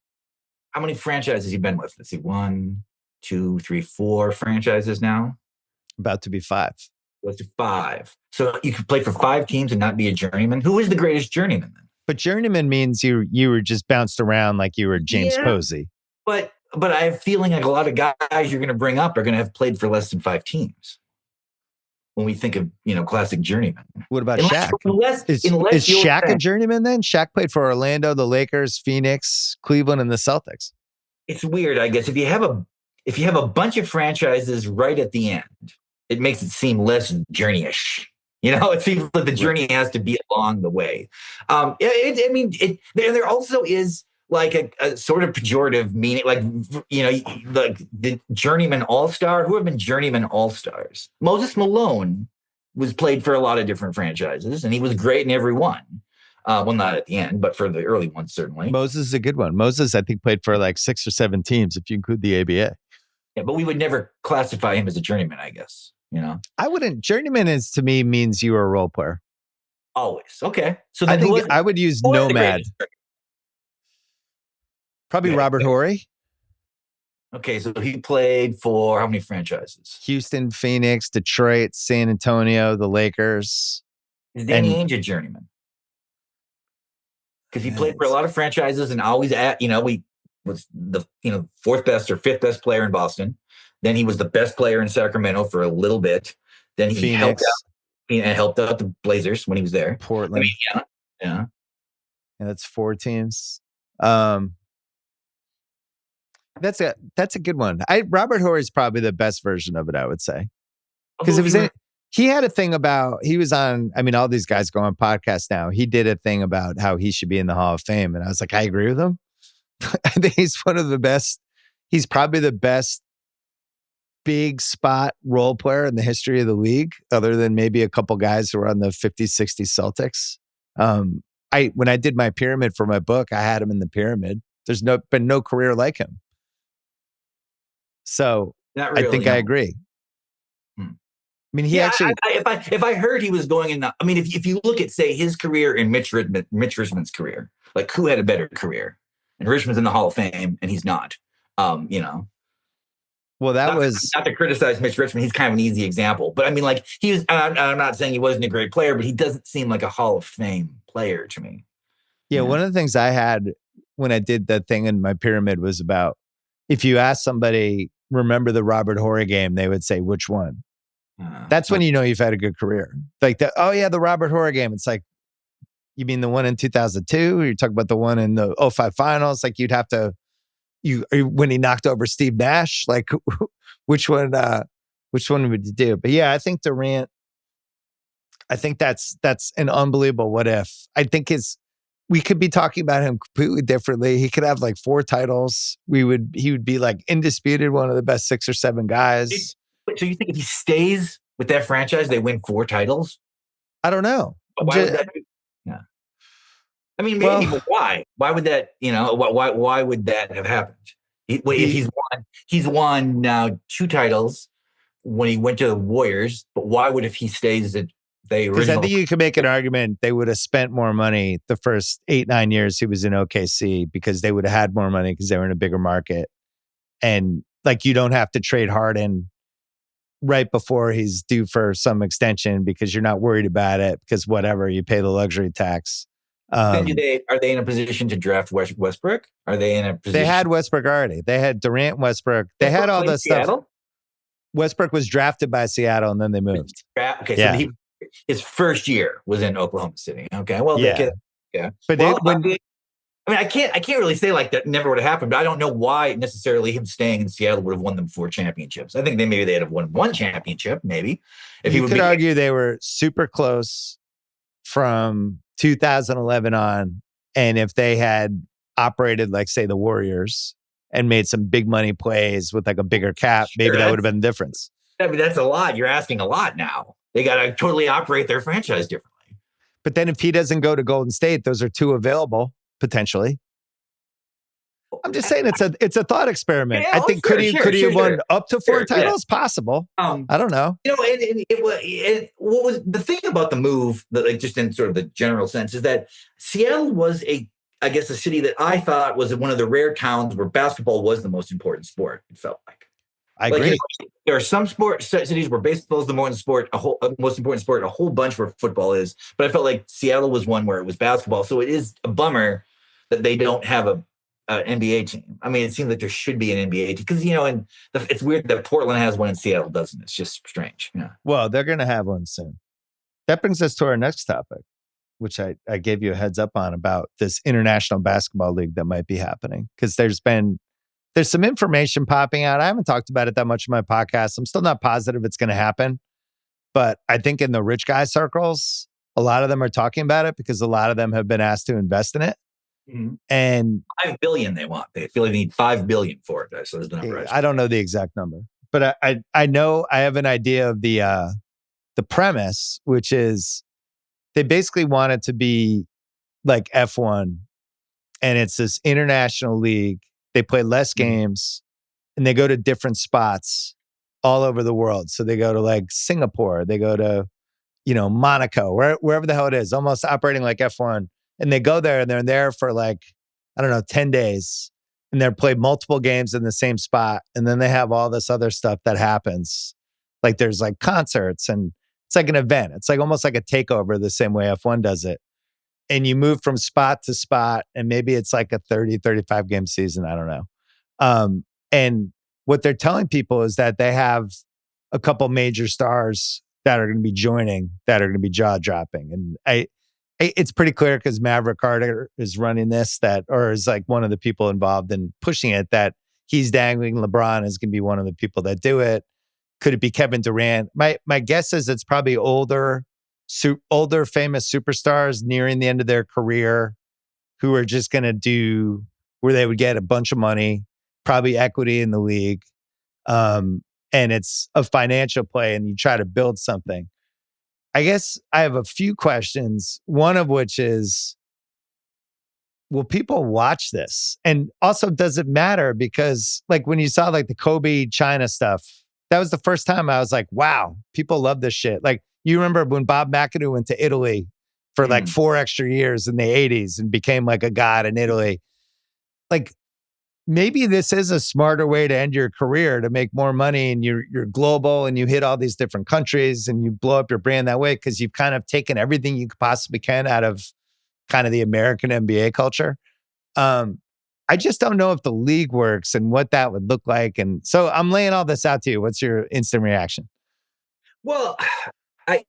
How many franchises has he been with? Let's see, 1, 2, 3, 4 franchises now? About to be 5. Let's do 5. So you could play for 5 teams and not be a journeyman? Who is the greatest journeyman then? But journeyman means you were just bounced around like you were James Posey. But I have a feeling like a lot of guys you're going to bring up are going to have played for less than 5 teams. When we think of, classic journeyman. What about Shaq? Is Shaq a journeyman then? Shaq played for Orlando, the Lakers, Phoenix, Cleveland, and the Celtics. It's weird, I guess. If you have a bunch of franchises right at the end, it makes it seem less journey-ish. It seems like the journey has to be along the way. There also is like a sort of pejorative meaning, like the journeyman all-star. Who have been journeyman all-stars? Moses Malone was played for a lot of different franchises, and he was great in every one. Well, not at the end, but for the early ones, certainly. Moses is a good one. Moses, I think, played for like 6 or 7 teams, if you include the ABA. Yeah, but we would never classify him as a journeyman, I guess. I wouldn't. Journeyman to me means you are a role player. Always. Okay. So I think I would use nomad. Probably Robert Horry. Okay, so he played for how many franchises? Houston, Phoenix, Detroit, San Antonio, the Lakers. Is Danny Ainge a journeyman? Because he played for a lot of franchises and always we was the 4th best or 5th best player in Boston. Then he was the best player in Sacramento for a little bit. Then he helped out the Blazers when he was there. Portland. Yeah. That's 4 teams. That's a good one. Robert Horry is probably the best version of it, I would say. Because he had a thing about, he was on, all these guys go on podcasts now. He did a thing about how he should be in the Hall of Fame. And I was like, I agree with him. I think he's one of the best. He's probably the best big spot role player in the history of the league, other than maybe a couple guys who were on the 50s, 60s Celtics. When I did my pyramid for my book, I had him in the pyramid. There's been no career like him. So really, I think I agree. He actually. If I heard he was going in, if you look at, say, his career and Mitch Richmond's career, like who had a better career? And Richmond's in the Hall of Fame, and he's not. Well, that was not to criticize Mitch Richmond. He's kind of an easy example, but he was. I'm not saying he wasn't a great player, but he doesn't seem like a Hall of Fame player to me. Yeah, one of the things I had when I did that thing in my pyramid was about if you ask somebody, remember the Robert Horry game, they would say, which one? That's when you know you've had a good career. Like, oh yeah, the Robert Horry game. It's like, you mean the one in 2002? Or you're talking about the one in the 05 finals? Like you'd have to, when he knocked over Steve Nash, like which one would you do? But yeah, I think Durant, I think that's an unbelievable what if. I think we could be talking about him completely differently. He could have like 4 titles. He would be like indisputed one of the best 6 or 7 guys. So you think if he stays with that franchise, they win 4 titles? I don't know. Why would that be? Yeah. I mean, maybe, but why? Why would that, why would that have happened? If he's won now 2 titles when he went to the Warriors, but why would, if he stays at the original? Because I think you could make an argument they would have spent more money the first 8-9 years he was in OKC because they would have had more money because they were in a bigger market. And like, you don't have to trade Harden right before he's due for some extension because you're not worried about it because whatever, you pay the luxury tax. Are they in a position to draft Westbrook? Are they in a position? They had Westbrook already. They had Durant, Westbrook. They had all this stuff. Westbrook was drafted by Seattle and then they moved. Okay, yeah. So his first year was in Oklahoma City. Okay, well, yeah. But I can't really say like that never would have happened, but I don't know why necessarily him staying in Seattle would have won them 4 championships. I think maybe they'd have won 1 championship, maybe. If you could argue they were super close from 2011 on, and if they had operated like, say, the Warriors and made some big money plays with like a bigger cap, maybe that would have been the difference. I mean, that's a lot. You're asking a lot now. They got to totally operate their franchise differently. But then if he doesn't go to Golden State, those are 2 available. Potentially. I'm just saying it's a thought experiment. Yeah, I think could he have won up to 4 titles? Yeah. Possible. I don't know. What was the thing about the move that, like, just in sort of the general sense, is that Seattle was a city that I thought was one of the rare towns where basketball was the most important sport. It felt like. I agree. There are some cities where baseball is the most important sport, a whole bunch where football is. But I felt like Seattle was one where it was basketball. So it is a bummer that they don't have an NBA team. I mean, it seems like there should be an NBA team because, and it's weird that Portland has one and Seattle doesn't. It's just strange. Yeah. Well, they're going to have one soon. That brings us to our next topic, which I gave you a heads up on about this international basketball league that might be happening because there's some information popping out. I haven't talked about it that much in my podcast. I'm still not positive it's going to happen. But I think in the rich guy circles, a lot of them are talking about it because a lot of them have been asked to invest in it. Mm-hmm. And $5 billion they want. They feel they need $5 billion for it. So there's the number. I don't know the exact number, but I know I have an idea of the premise, which is they basically want it to be like F1, and it's this international league. They play less games and they go to different spots all over the world. So they go to like Singapore, they go to, Monaco, wherever the hell it is, almost operating like F1. And they go there and they're there for like, 10 days. And they're played multiple games in the same spot. And then they have all this other stuff that happens. Like there's like concerts and it's like an event. It's like almost like a takeover the same way F1 does it. And you move from spot to spot, and maybe it's like a 30, 35 game season. I don't know. And what they're telling people is that they have a couple major stars that are going to be joining, that are going to be jaw dropping. And it's pretty clear because Maverick Carter is running this, or is like one of the people involved in pushing it, that he's dangling LeBron is going to be one of the people that do it. Could it be Kevin Durant? My guess is it's probably older famous superstars nearing the end of their career who are just going to do where they would get a bunch of money, probably equity in the league. And it's a financial play and you try to build something. I guess I have a few questions. One of which is, will people watch this? And also, does it matter? Because like when you saw like the Kobe China stuff, that was the first time I was like, wow, people love this shit. Like, you remember when Bob McAdoo went to Italy for like 4 extra years in the 80s and became like a god in Italy. Like, maybe this is a smarter way to end your career, to make more money, and you're global and you hit all these different countries and you blow up your brand that way because you've kind of taken everything you possibly can out of kind of the American NBA culture. I just don't know if the league works and what that would look like. And so I'm laying all this out to you. What's your instant reaction? Well, I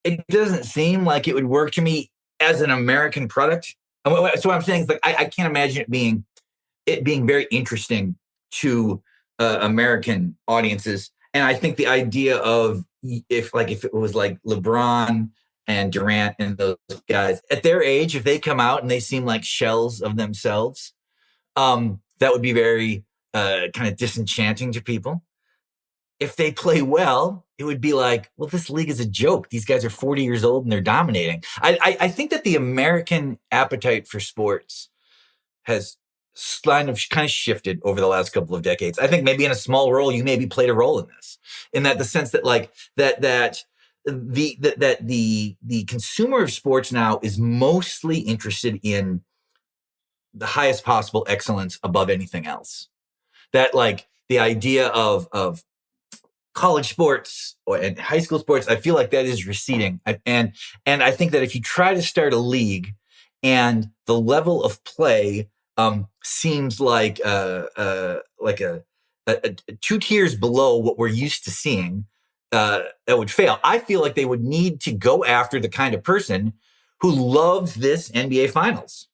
it doesn't seem like it would work to me as an American product. So what I'm saying is like I can't imagine it being very interesting to American audiences. And I think the idea of if it was like LeBron and Durant and those guys at their age, if they come out and they seem like shells of themselves, that would be very kind of disenchanting to people. If they play well, it would be like, well, this league is a joke. These guys are 40 years old and they're dominating. I think that the American appetite for sports has kind of shifted over the last couple of decades. I think maybe in a small role, you maybe played a role in this, in that the sense that like that the consumer of sports now is mostly interested in the highest possible excellence above anything else. That like the idea of college sports and high school sports, I feel like that is receding. And I think that if you try to start a league and the level of play seems like a 2 tiers below what we're used to seeing, that would fail. I feel like they would need to go after the kind of person who loves this NBA Finals.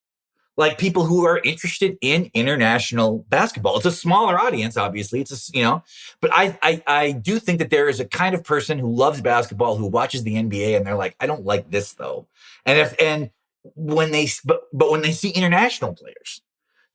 Like people who are interested in international basketball. It's a smaller audience, obviously. But I do think that there is a kind of person who loves basketball who watches the NBA and they're like, I don't like this though. But when they see international players,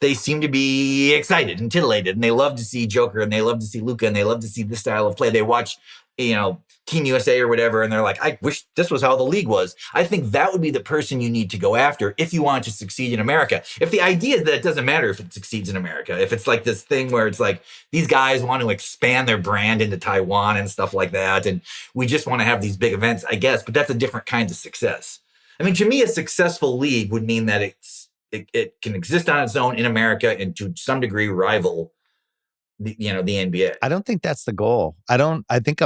they seem to be excited and titillated, and they love to see Joker, and they love to see Luka, and they love to see this style of play. They watch, Team USA or whatever, and they're like, I wish this was how the league was. I think that would be the person you need to go after if you want to succeed in America. If the idea is that it doesn't matter if it succeeds in America, if it's like this thing where it's like these guys want to expand their brand into Taiwan and stuff like that, and we just want to have these big events, I guess, but that's a different kind of success. I mean, to me, a successful league would mean that it can exist on its own in America and to some degree rival the NBA. I don't think that's the goal. I think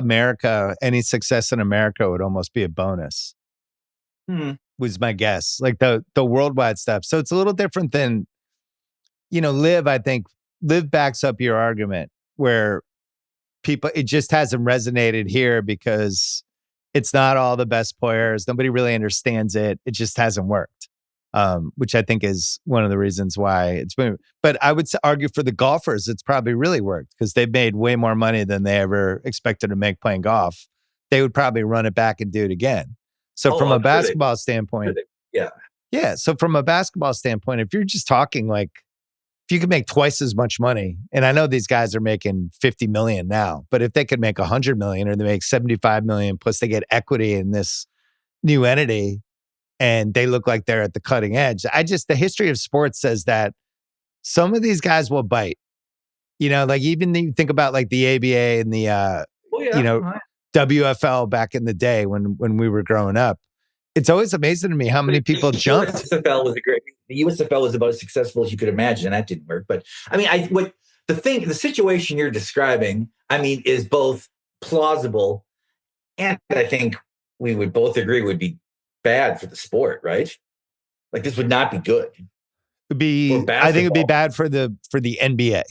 any success in America would almost be a bonus. Was my guess. Like the worldwide stuff. So it's a little different than, I think Liv backs up your argument where it just hasn't resonated here because it's not all the best players. Nobody really understands it. It just hasn't worked. Which I think is one of the reasons why it's been. But I would argue for the golfers, it's probably really worked because they've made way more money than they ever expected to make playing golf. They would probably run it back and do it again. So from a basketball standpoint, yeah. So from a basketball standpoint, if you're just talking like, if you could make twice as much money, and I know these guys are making 50 million now, but if they could make 100 million or they make 75 million, plus they get equity in this new entity, and they look like they're at the cutting edge. The history of sports says that some of these guys will bite. Like even you think about like the ABA and the, WFL back in the day when we were growing up. It's always amazing to me how many people jumped. The USFL was about as successful as you could imagine. That didn't work. But I mean, the situation you're describing, I mean, is both plausible and I think we would both agree would be bad for the sport, right? Like this would not be good. I think it'd be bad for the NBA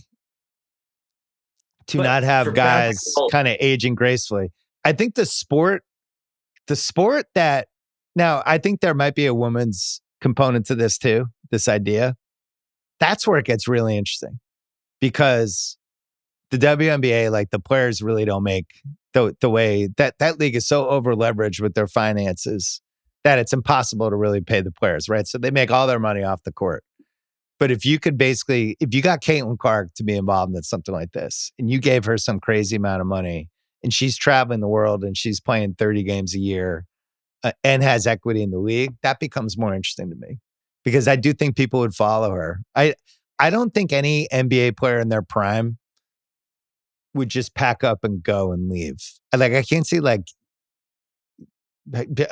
to not have guys kind of aging gracefully. I think the sport that now I think there might be a woman's component to this too, this idea. That's where it gets really interesting because the WNBA, like the players really don't make the way that league is so over leveraged with their finances that it's impossible to really pay the players, right? So they make all their money off the court. But if you got Caitlin Clark to be involved in something like this, and you gave her some crazy amount of money, and she's traveling the world and she's playing 30 games a year and has equity in the league, that becomes more interesting to me because I do think people would follow her. I don't think any NBA player in their prime would just pack up and go and leave. I can't see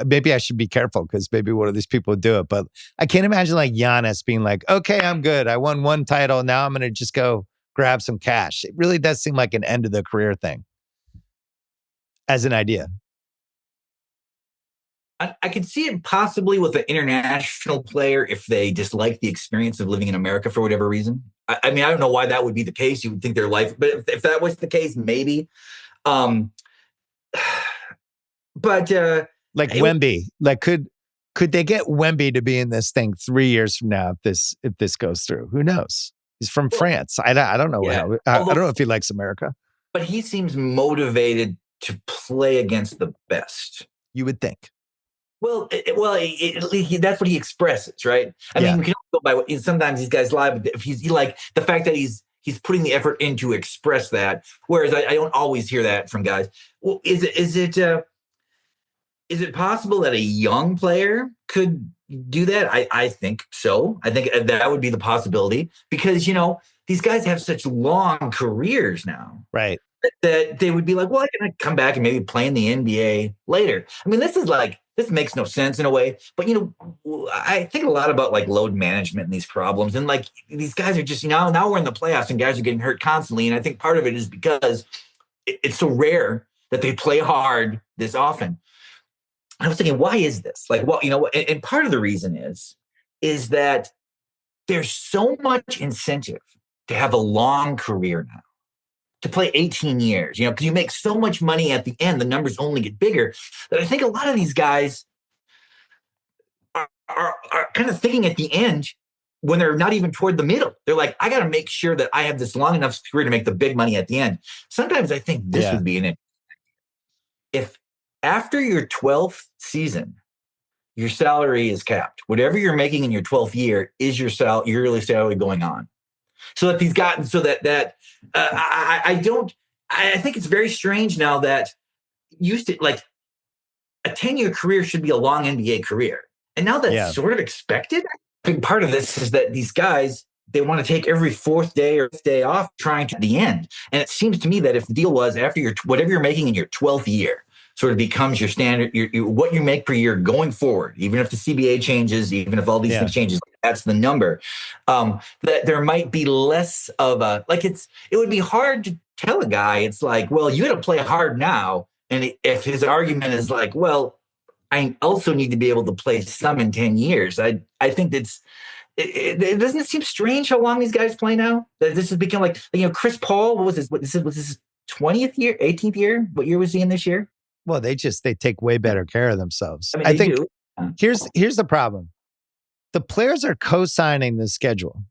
maybe I should be careful because maybe one of these people would do it. But I can't imagine like Giannis being like, okay, I'm good. I won one title. Now I'm going to just go grab some cash. It really does seem like an end of the career thing as an idea. I could see it possibly with an international player if they dislike the experience of living in America for whatever reason. I mean, I don't know why that would be the case. You would think their life, but if that was the case, maybe. Um, but Like Wemby, like could they get Wemby to be in this thing 3 years from now if this goes through? Who knows? He's from France. I don't know how. I don't know if he likes America. But he seems motivated to play against the best. You would think. Well, that's what he expresses, right? I mean, we can go by what sometimes these guys lie, but if he's like the fact that he's putting the effort in to express that, whereas I don't always hear that from guys. Well, is it possible that a young player could do that? I think so. I think that would be the possibility because these guys have such long careers now, right? That they would be like, well, I can come back and maybe play in the NBA later. I mean, this makes no sense in a way, but I think a lot about like load management and these problems, and like these guys are just now we're in the playoffs and guys are getting hurt constantly, and I think part of it is because it's so rare that they play hard this often. I was thinking, why is this? Like, well, and part of the reason is that there's so much incentive to have a long career now, to play 18 years, because you make so much money at the end, the numbers only get bigger, that I think a lot of these guys are kind of thinking at the end when they're not even toward the middle. They're like, I got to make sure that I have this long enough career to make the big money at the end. Sometimes I think this would be if after your 12th season, your salary is capped. Whatever you're making in your 12th year is your yearly salary going on. So that I think it's very strange now that used to like a 10-year career should be a long NBA career. And now that's sort of expected. A big part of this is that these guys, they want to take every fourth day or fifth day off trying to the end. And it seems to me that if the deal was after whatever you're making in your 12th year sort of becomes your standard, what you make per year going forward, even if the CBA changes, even if all these things changes, that's the number. That there might be less of a, like it would be hard to tell a guy, it's like, well, you got to play hard now. And if his argument is like, well, I also need to be able to play some in 10 years. I think it doesn't it seem strange how long these guys play now? That this has become like, Chris Paul, was his 20th year, 18th year? What year was he in this year? Well, they take way better care of themselves. I mean, I think do. Here's the problem. The players are co-signing the schedule.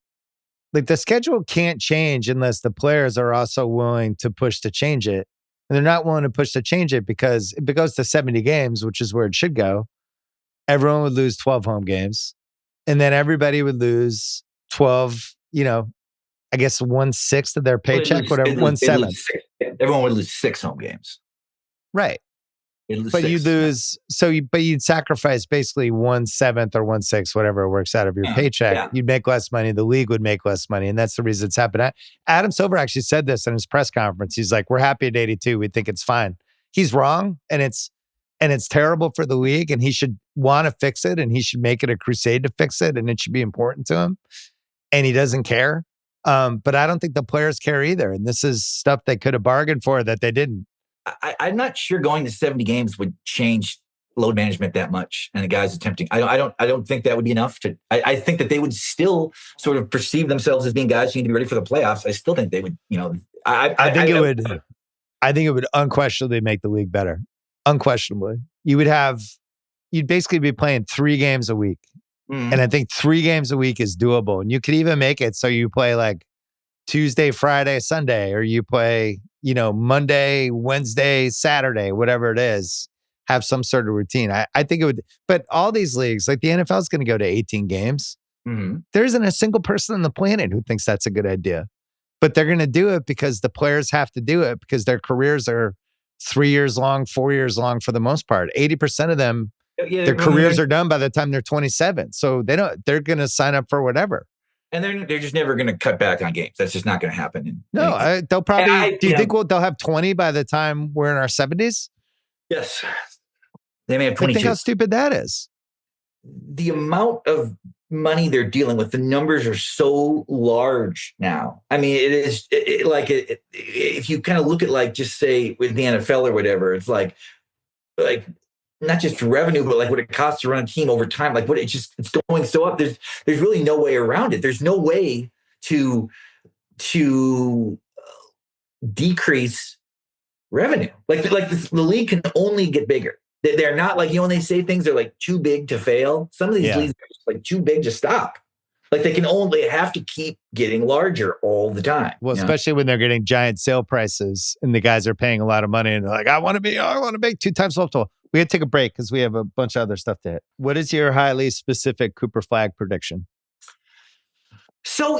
Like the schedule can't change unless the players are also willing to push to change it. And they're not willing to push to change it because if it goes to 70 games, which is where it should go, everyone would lose 12 home games. And then everybody would lose 12, I guess 1/6 of their paycheck, whatever, 1/7. Everyone would lose 6 home games. Right. But you lose, but you'd sacrifice basically 1/7 or 1/6, whatever it works out of your paycheck. Yeah. You'd make less money. The league would make less money. And that's the reason it's happened. Adam Silver actually said this in his press conference. He's like, we're happy at 82. We think it's fine. He's wrong. And it's terrible for the league. And he should want to fix it. And he should make it a crusade to fix it. And it should be important to him. And he doesn't care. But I don't think the players care either. And this is stuff they could have bargained for that they didn't. I'm not sure going to 70 games would change load management that much. And the guys attempting, I don't think that would be enough to. I think that they would still sort of perceive themselves as being guys who need to be ready for the playoffs. I still think they would. I think it would unquestionably make the league better. Unquestionably, you'd basically be playing 3 games a week, and I think 3 games a week is doable. And you could even make it so you play like Tuesday, Friday, Sunday, or you play, Monday, Wednesday, Saturday, whatever it is, have some sort of routine. I think it would, but all these leagues, like the NFL is going to go to 18 games. Mm-hmm. There isn't a single person on the planet who thinks that's a good idea, but they're going to do it because the players have to do it because their careers are 3 years long, 4 years long for the most part. 80% of them, their careers are done by the time they're 27. So they're going to sign up for whatever. And they're just never going to cut back on games. That's just not going to happen. They'll probably. Do you think they'll have 20 by the time we're in our 70s? Yes, they may have 22. Think how stupid that is. The amount of money they're dealing with, the numbers are so large now. I mean, it is if you kind of look at just say with the NFL or whatever, it's like not just revenue, but like what it costs to run a team over time. Like it's going so up. There's really no way around it. There's no way to decrease revenue. Like the league can only get bigger. They're not like, when they say things are like too big to fail. Some of these leagues are just like too big to stop. Like they have to keep getting larger all the time. Well, especially when they're getting giant sale prices and the guys are paying a lot of money and they're like, I want to make 2 times multiple. We had to take a break because we have a bunch of other stuff to hit. What is your highly specific Cooper Flagg prediction? So,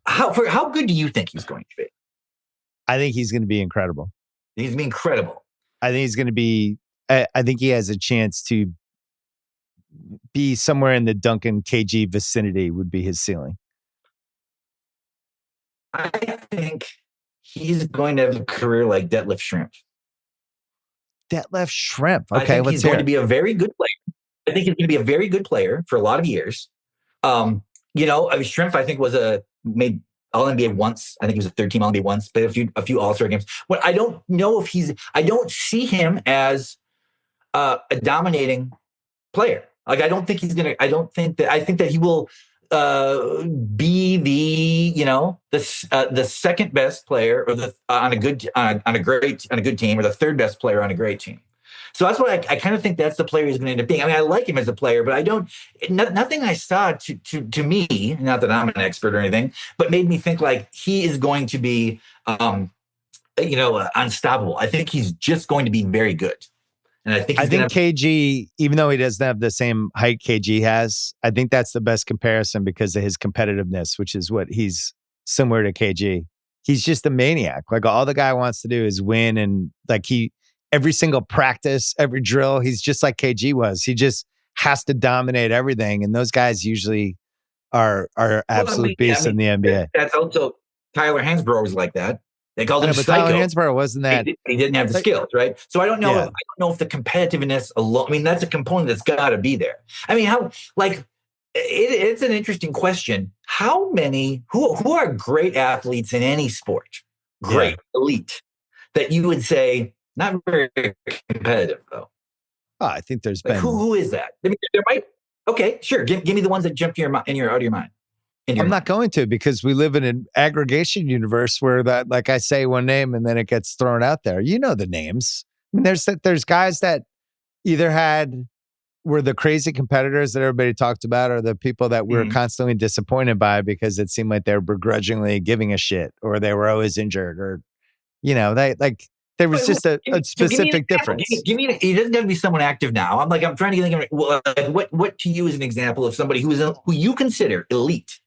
how good do you think he's going to be? I think he's going to be incredible. He's going to be incredible. I think he's going to be, I think he has a chance to be somewhere in the Duncan KG vicinity would be his ceiling. I think he's going to have a career like Detlef Schrempf. Detlef Schrempf. Okay, I think he's going to be a very good player. I think he's going to be a very good player for a lot of years. Schrempf, I think, made All-NBA once. I think he was a third-team All-NBA once, played a few All-Star games. But I don't know if I don't see him as a dominating player. Like, I think that he will be the second best player, or on a good team, or the third best player on a great team. So that's what I kind of think that's the player he's going to end up being. I mean, I like him as a player, but nothing I saw to me, not that I'm an expert or anything, but made me think like he is going to be, unstoppable. I think he's just going to be very good. And I think KG, even though he doesn't have the same height KG has, I think that's the best comparison because of his competitiveness, which is what he's similar to KG. He's just a maniac. Like, all the guy wants to do is win, and like every single practice, every drill, he's just like KG was. He just has to dominate everything, and those guys usually are absolute beasts in the NBA. That's also Tyler Hansbrough was like that. They called him psycho. Tyler Hansbrough wasn't that. He didn't have the skills, right? So I don't know. I don't know if the competitiveness alone. I mean, that's a component that's got to be there. I mean, it's an interesting question. How many who are great athletes in any sport, elite, that you would say not very competitive though? Oh, I think there's been who is that? I mean, there might. Okay, sure. Give me the ones that jump out of your mind. I'm not going to, because we live in an aggregation universe where that, like, I say one name and then it gets thrown out there. You know the names. I mean, there's guys that either were the crazy competitors that everybody talked about, or the people that we were constantly disappointed by because it seemed like they were begrudgingly giving a shit, or they were always injured, or there was just a specific difference. It doesn't have to be someone active now. I'm trying to think of what to you is an example of somebody who you consider elite.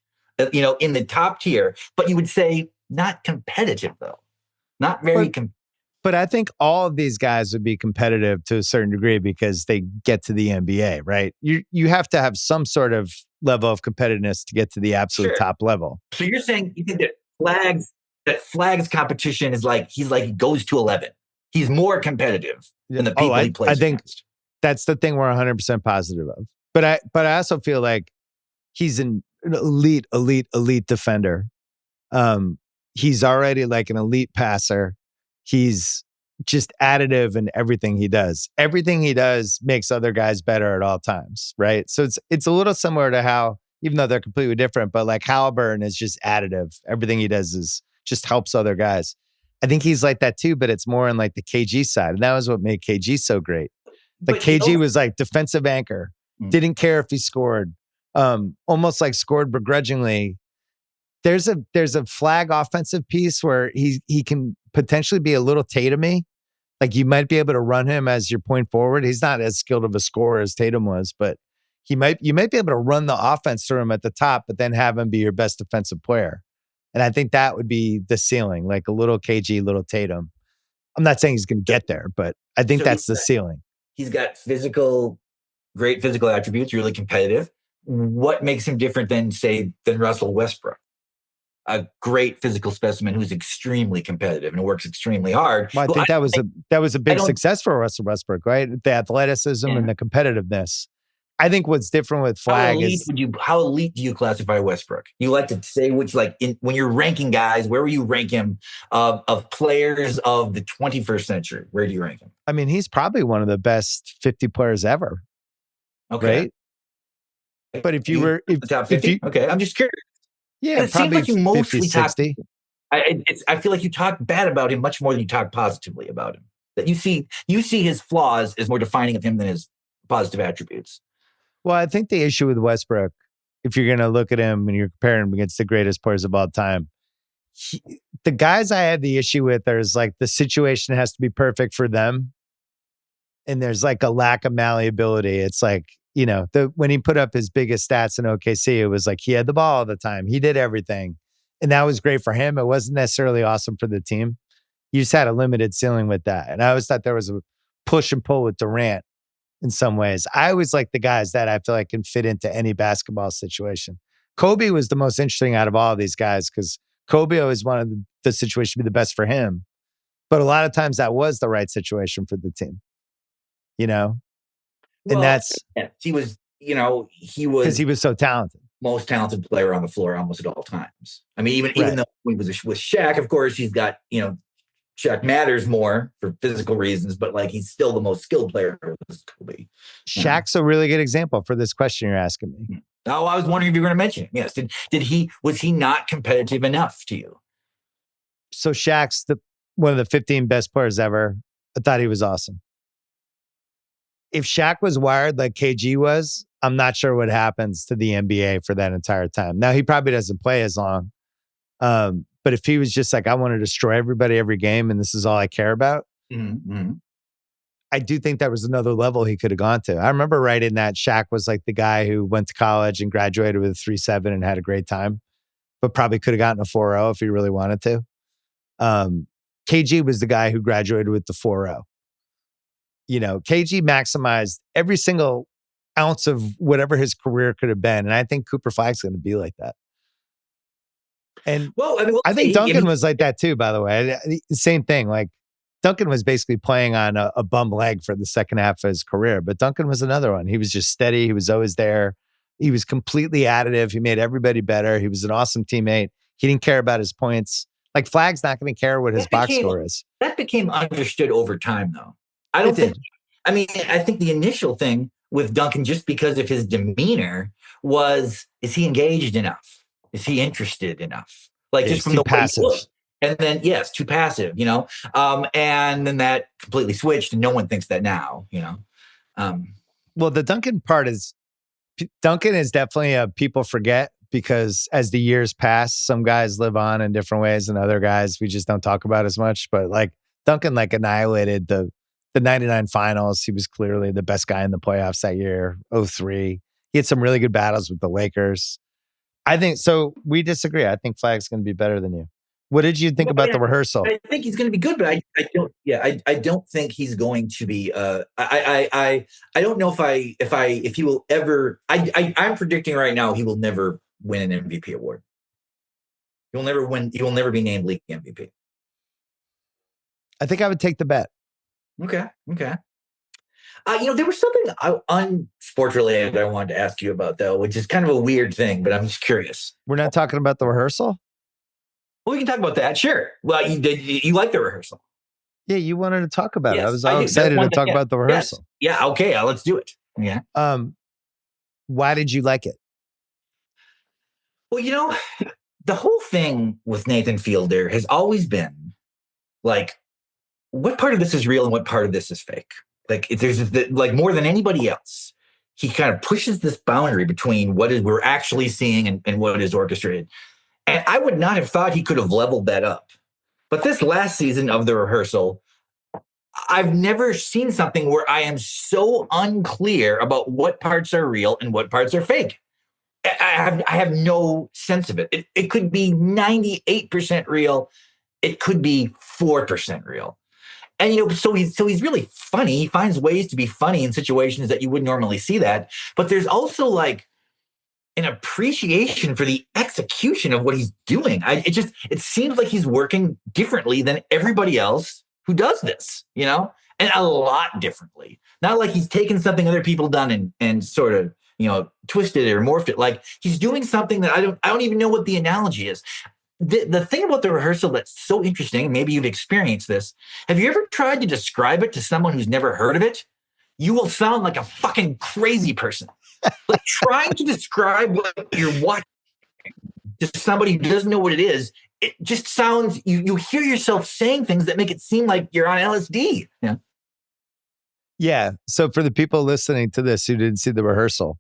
In the top tier, but you would say not competitive though, not very. But I think all of these guys would be competitive to a certain degree because they get to the NBA, right? You have to have some sort of level of competitiveness to get to the absolute top level. So you're saying you think that Flagg's competition is he goes to 11. He's more competitive than the people he plays I think against. That's the thing we're 100% positive of. But I also feel like he's an elite defender. He's already like an elite passer. He's just additive in everything he does. Everything he does makes other guys better at all times, right? So it's a little similar to how, even though they're completely different, but like Halliburton is just additive. Everything he does is just helps other guys. I think he's like that too, but it's more on like the KG side. And that was what made KG so great. KG was like defensive anchor, didn't care if he scored. Almost like scored begrudgingly. There's a Flagg offensive piece where he can potentially be a little Tatum-y. Like, you might be able to run him as your point forward. He's not as skilled of a scorer as Tatum was, but you might be able to run the offense through him at the top, but then have him be your best defensive player. And I think that would be the ceiling, like a little KG, little Tatum. I'm not saying he's going to get there, but I think that's the ceiling. He's got great physical attributes, really competitive. What makes him different than Russell Westbrook? A great physical specimen who's extremely competitive and works extremely hard. Well, I think that was a big success for Russell Westbrook, right? The athleticism and the competitiveness. I think what's different with Flagg is how elite do you classify Westbrook? You like to say which, like, when you're ranking guys, where would you rank him of players of the 21st century? Where do you rank him? I mean, he's probably one of the best 50 players ever. Okay. Right? But if you were the top 50, okay, I'm just curious. Yeah, it seems like you mostly 50, 60. I feel like you talk bad about him much more than you talk positively about him. That you see his flaws as more defining of him than his positive attributes. Well, I think the issue with Westbrook, if you're going to look at him and you're comparing him against the greatest players of all time, the guys I had the issue with, there's like the situation has to be perfect for them. And there's like a lack of malleability. It's like, when he put up his biggest stats in OKC, it was like he had the ball all the time. He did everything. And that was great for him. It wasn't necessarily awesome for the team. You just had a limited ceiling with that. And I always thought there was a push and pull with Durant in some ways. I always like the guys that I feel like can fit into any basketball situation. Kobe was the most interesting out of all of these guys because Kobe always wanted the situation to be the best for him. But a lot of times that was the right situation for the team, And that's he was because he was so talented. Most talented player on the floor almost at all times. I mean, even though he was with Shaq, of course, he's got, Shaq matters more for physical reasons, but like he's still the most skilled player. Kobe. Shaq's a really good example for this question you're asking me. Oh, I was wondering if you were going to mention it. Yes. Was he not competitive enough to you? So Shaq's one of the 15 best players ever. I thought he was awesome. If Shaq was wired like KG was, I'm not sure what happens to the NBA for that entire time. Now, he probably doesn't play as long. But if he was just like, I want to destroy everybody every game and this is all I care about, I do think that was another level he could have gone to. I remember writing that Shaq was like the guy who went to college and graduated with a 3.7 and had a great time, but probably could have gotten a 4.0 if he really wanted to. KG was the guy who graduated with the 4.0. KG maximized every single ounce of whatever his career could have been. And I think Cooper Flagg's going to be like that. And I think Duncan was like that too, by the way. Same thing. Like Duncan was basically playing on a bum leg for the second half of his career, but Duncan was another one. He was just steady. He was always there. He was completely additive. He made everybody better. He was an awesome teammate. He didn't care about his points. Like Flagg's not going to care what his box score is. That became understood over time, though. I think the initial thing with Duncan, just because of his demeanor, was, is he engaged enough? Is he interested enough? Like just from the way he looked. And then, yes, too passive, and then that completely switched and no one thinks that now, Well, the Duncan part is definitely a people forget because as the years pass, some guys live on in different ways and other guys we just don't talk about as much. But like Duncan annihilated the 99 finals. He was clearly the best guy in the playoffs that year, 2003. He had some really good battles with the Lakers. I think so. We disagree. I think Flagg's going to be better than you. What did you think about the rehearsal? I think he's going to be good, but I don't. Yeah, I don't think he's going to be. I don't know if he will ever. I'm predicting right now he will never win an MVP award. He will never win. He will never be named league MVP. I think I would take the bet. Okay. There was something on sports related I wanted to ask you about, though, which is kind of a weird thing, but I'm just curious. We're not talking about the rehearsal? Well, we can talk about that. Sure. Well, you like the rehearsal? Yeah, you wanted to talk about it. I was all excited to talk about the rehearsal. Yes. Yeah. Okay. Let's do it. Yeah. Why did you like it? Well, the whole thing with Nathan Fielder has always been like, what part of this is real and what part of this is fake? Like, if there's like more than anybody else, he kind of pushes this boundary between what we're actually seeing and what is orchestrated. And I would not have thought he could have leveled that up. But this last season of the rehearsal, I've never seen something where I am so unclear about what parts are real and what parts are fake. I have no sense of it. It could be 98% real. It could be 4% real. And, so he's really funny. He finds ways to be funny in situations that you wouldn't normally see that. But there's also like an appreciation for the execution of what he's doing. It seems like he's working differently than everybody else who does this, and a lot differently. Not like he's taken something other people done and sort of, twisted it or morphed it. Like he's doing something that I don't even know what the analogy is. The thing about the rehearsal that's so interesting, maybe you've experienced this. Have you ever tried to describe it to someone who's never heard of it? You will sound like a fucking crazy person. Like trying to describe what you're watching to somebody who doesn't know what it is, it just sounds, you hear yourself saying things that make it seem like you're on LSD. Yeah. Yeah. So for the people listening to this who didn't see the rehearsal,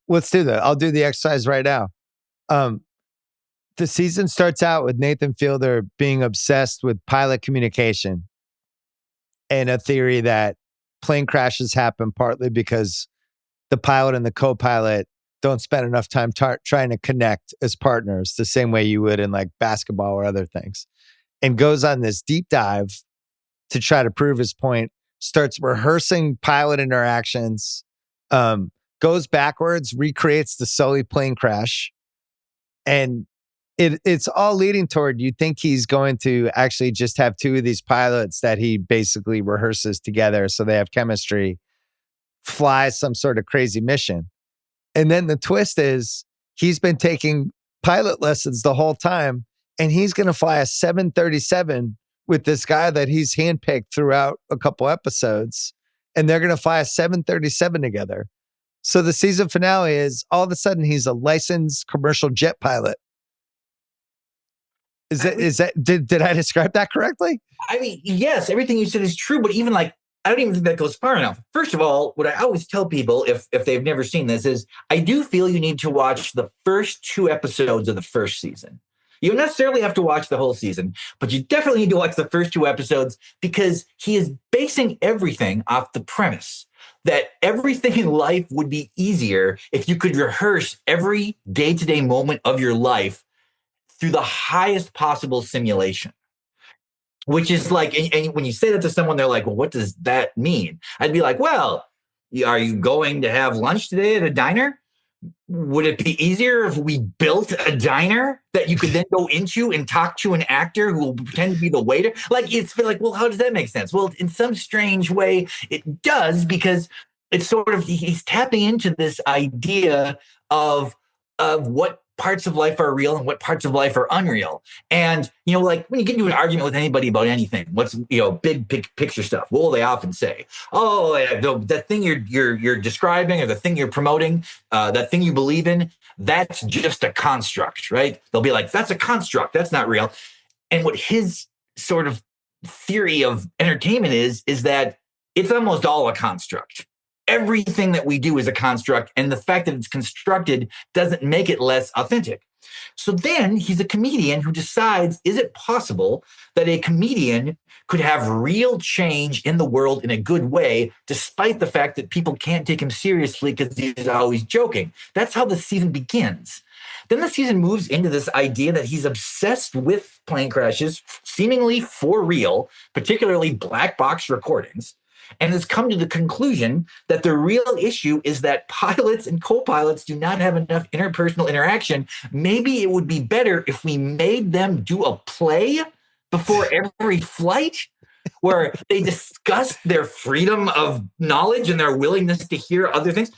let's do that. I'll do the exercise right now. The season starts out with Nathan Fielder being obsessed with pilot communication and a theory that plane crashes happen partly because the pilot and the co-pilot don't spend enough time trying to connect as partners the same way you would in like basketball or other things, and goes on this deep dive to try to prove his point, starts rehearsing pilot interactions, goes backwards, recreates the Sully plane crash. And it's all leading toward, you think he's going to actually just have two of these pilots that he basically rehearses together so they have chemistry, fly some sort of crazy mission. And then the twist is he's been taking pilot lessons the whole time, and he's going to fly a 737 with this guy that he's handpicked throughout a couple episodes, and they're going to fly a 737 together. So the season finale is all of a sudden he's a licensed commercial jet pilot. Did I describe that correctly? I mean, yes, everything you said is true, but even like, I don't even think that goes far enough. First of all, what I always tell people if they've never seen this is I do feel you need to watch the first 2 episodes of the first season. You don't necessarily have to watch the whole season, but you definitely need to watch the first 2 episodes because he is basing everything off the premise that everything in life would be easier if you could rehearse every day-to-day moment of your life through the highest possible simulation. Which is like, and when you say that to someone, they're like, well, what does that mean? I'd be like, well, are you going to have lunch today at a diner? Would it be easier if we built a diner that you could then go into and talk to an actor who will pretend to be the waiter? Like, it's like, well, how does that make sense? Well, in some strange way, it does, because it's sort of, he's tapping into this idea of what parts of life are real and what parts of life are unreal. And, like when you get into an argument with anybody about anything, what's, big picture stuff, what will they often say? Oh, that thing you're describing or the thing you're promoting, that thing you believe in, that's just a construct, right? They'll be like, that's a construct. That's not real. And what his sort of theory of entertainment is that it's almost all a construct. Everything that we do is a construct, and the fact that it's constructed doesn't make it less authentic. So then he's a comedian who decides, is it possible that a comedian could have real change in the world in a good way, despite the fact that people can't take him seriously because he's always joking? That's how the season begins. Then the season moves into this idea that he's obsessed with plane crashes, seemingly for real, particularly black box recordings, and has come to the conclusion that the real issue is that pilots and co-pilots do not have enough interpersonal interaction. Maybe it would be better if we made them do a play before every flight where they discuss their freedom of knowledge and their willingness to hear other things.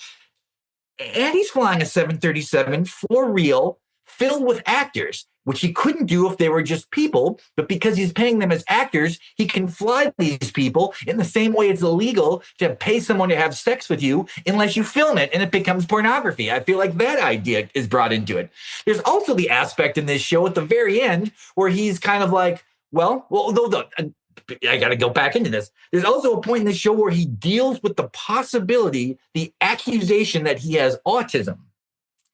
And he's flying a 737 for real, filled with actors, which he couldn't do if they were just people. But because he's paying them as actors, he can fly these people in the same way it's illegal to pay someone to have sex with you unless you film it and it becomes pornography. I feel like that idea is brought into it. There's also the aspect in this show at the very end where he's kind of like, I got to go back into this. There's also a point in this show where he deals with the possibility, the accusation that he has autism,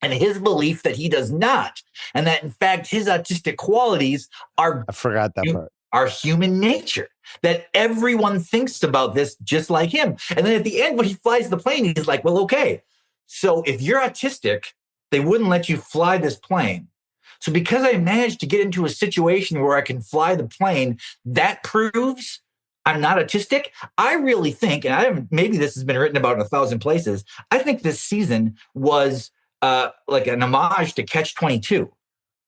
and his belief that he does not, and that in fact his autistic qualities are, I forgot that part, are human nature, that everyone thinks about this just like him. And then at the end, when he flies the plane, he's like, well, okay, so if you're autistic, they wouldn't let you fly this plane. So because I managed to get into a situation where I can fly the plane, that proves I'm not autistic. I really think, and maybe this has been written about in 1,000 places, I think this season was like an homage to Catch-22.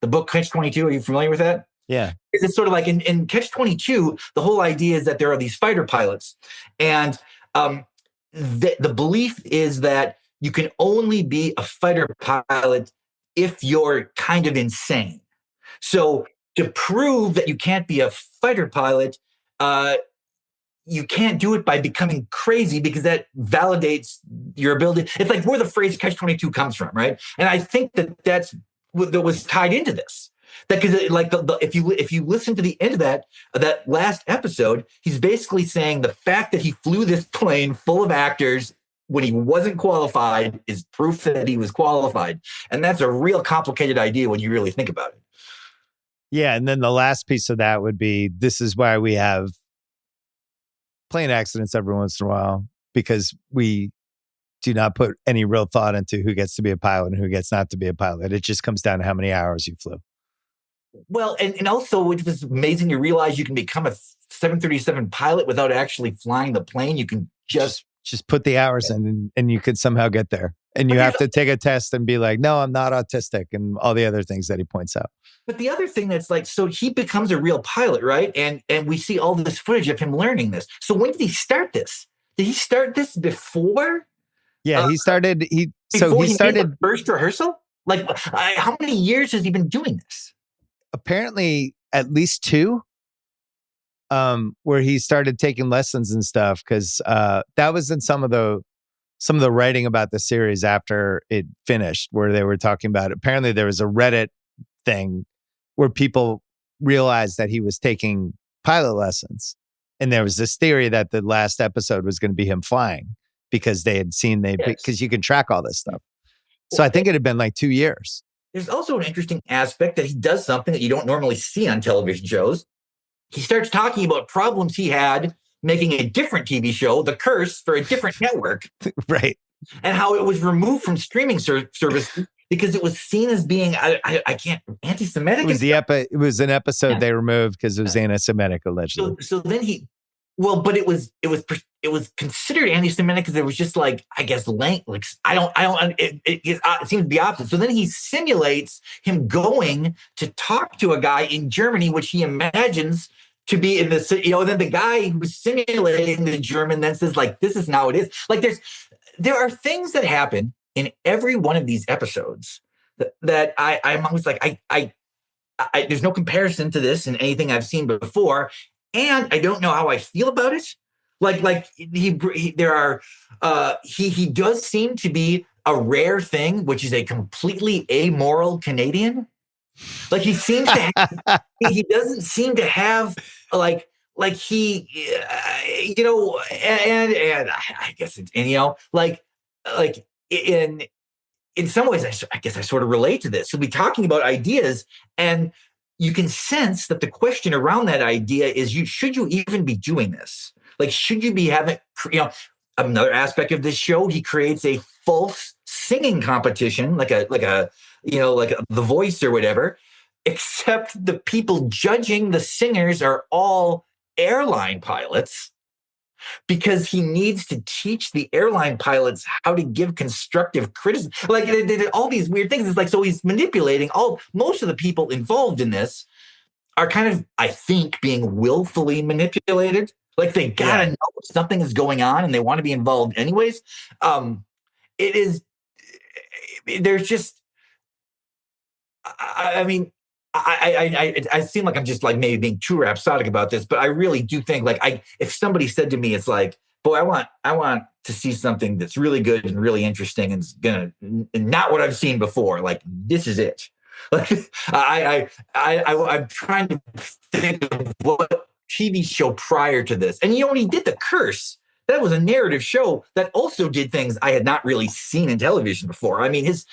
The book Catch-22, are you familiar with that? Yeah. Because it's sort of like in Catch-22, the whole idea is that there are these fighter pilots. And the belief is that you can only be a fighter pilot if you're kind of insane. So to prove that you can't be a fighter pilot, you can't do it by becoming crazy because that validates your ability. It's like where the phrase Catch-22 comes from, right? And I think that was tied into this. That because like if you listen to the end of that last episode, he's basically saying the fact that he flew this plane full of actors when he wasn't qualified is proof that he was qualified, and that's a real complicated idea when you really think about it. Yeah, and then the last piece of that would be this is why we have plane accidents every once in a while, because we do not put any real thought into who gets to be a pilot and who gets not to be a pilot. It just comes down to how many hours you flew. Well, and also it was amazing to realize you can become a 737 pilot without actually flying the plane. You can just put the hours in and you could somehow get there. And you have to take a test and be like, no, I'm not autistic, and all the other things that he points out. But the other thing that's like, so he becomes a real pilot, right? And we see all this footage of him learning this. So when did he start this? Did he start this before? Yeah, he started. He made the first rehearsal. Like, how many years has he been doing this? Apparently, at least 2. Where he started taking lessons and stuff, because that was in some of the writing about the series after it finished, where they were talking about it. Apparently there was a Reddit thing where people realized that he was taking pilot lessons, and there was this theory that the last episode was going to be him flying because they had seen because you can track all this stuff. So I think it had been like 2 years. There's also an interesting aspect that he does something that you don't normally see on television shows. He starts talking about problems he had making a different TV show, The Curse, for a different network. Right. And how it was removed from streaming services because it was seen as being, anti-Semitic. It was an episode they removed because it was anti-Semitic, allegedly. So then but it was considered anti-Semitic because it was just like, I guess, it seems to be opposite. So then he simulates him going to talk to a guy in Germany, which he imagines to be in the, and then the guy who's simulating the German then says, like, this is how it is. Like, there are things that happen in every one of these episodes that I'm always like, there's no comparison to this in anything I've seen before. And I don't know how I feel about it. He does seem to be a rare thing, which is a completely amoral Canadian. Like he seems to have, he doesn't seem to have and I guess in some ways, I guess I sort of relate to this. He'll be talking about ideas, and you can sense that the question around that idea is, should you even be doing this? Like, should you be having, another aspect of this show, he creates a false singing competition, like The Voice or whatever, except the people judging the singers are all airline pilots, because he needs to teach the airline pilots how to give constructive criticism. Like, they did all these weird things. It's like, so he's manipulating most of the people involved in this are kind of, I think, being willfully manipulated. Like, they gotta know something is going on and they want to be involved anyways. There's just, I seem like I'm just like maybe being too rhapsodic about this, but I really do think, like, if somebody said to me, it's like, boy, I want to see something that's really good and really interesting and not what I've seen before. Like, this is it. Like, I'm trying to think of what TV show prior to this, and when he did The Curse, that was a narrative show that also did things I had not really seen in television before. I mean, his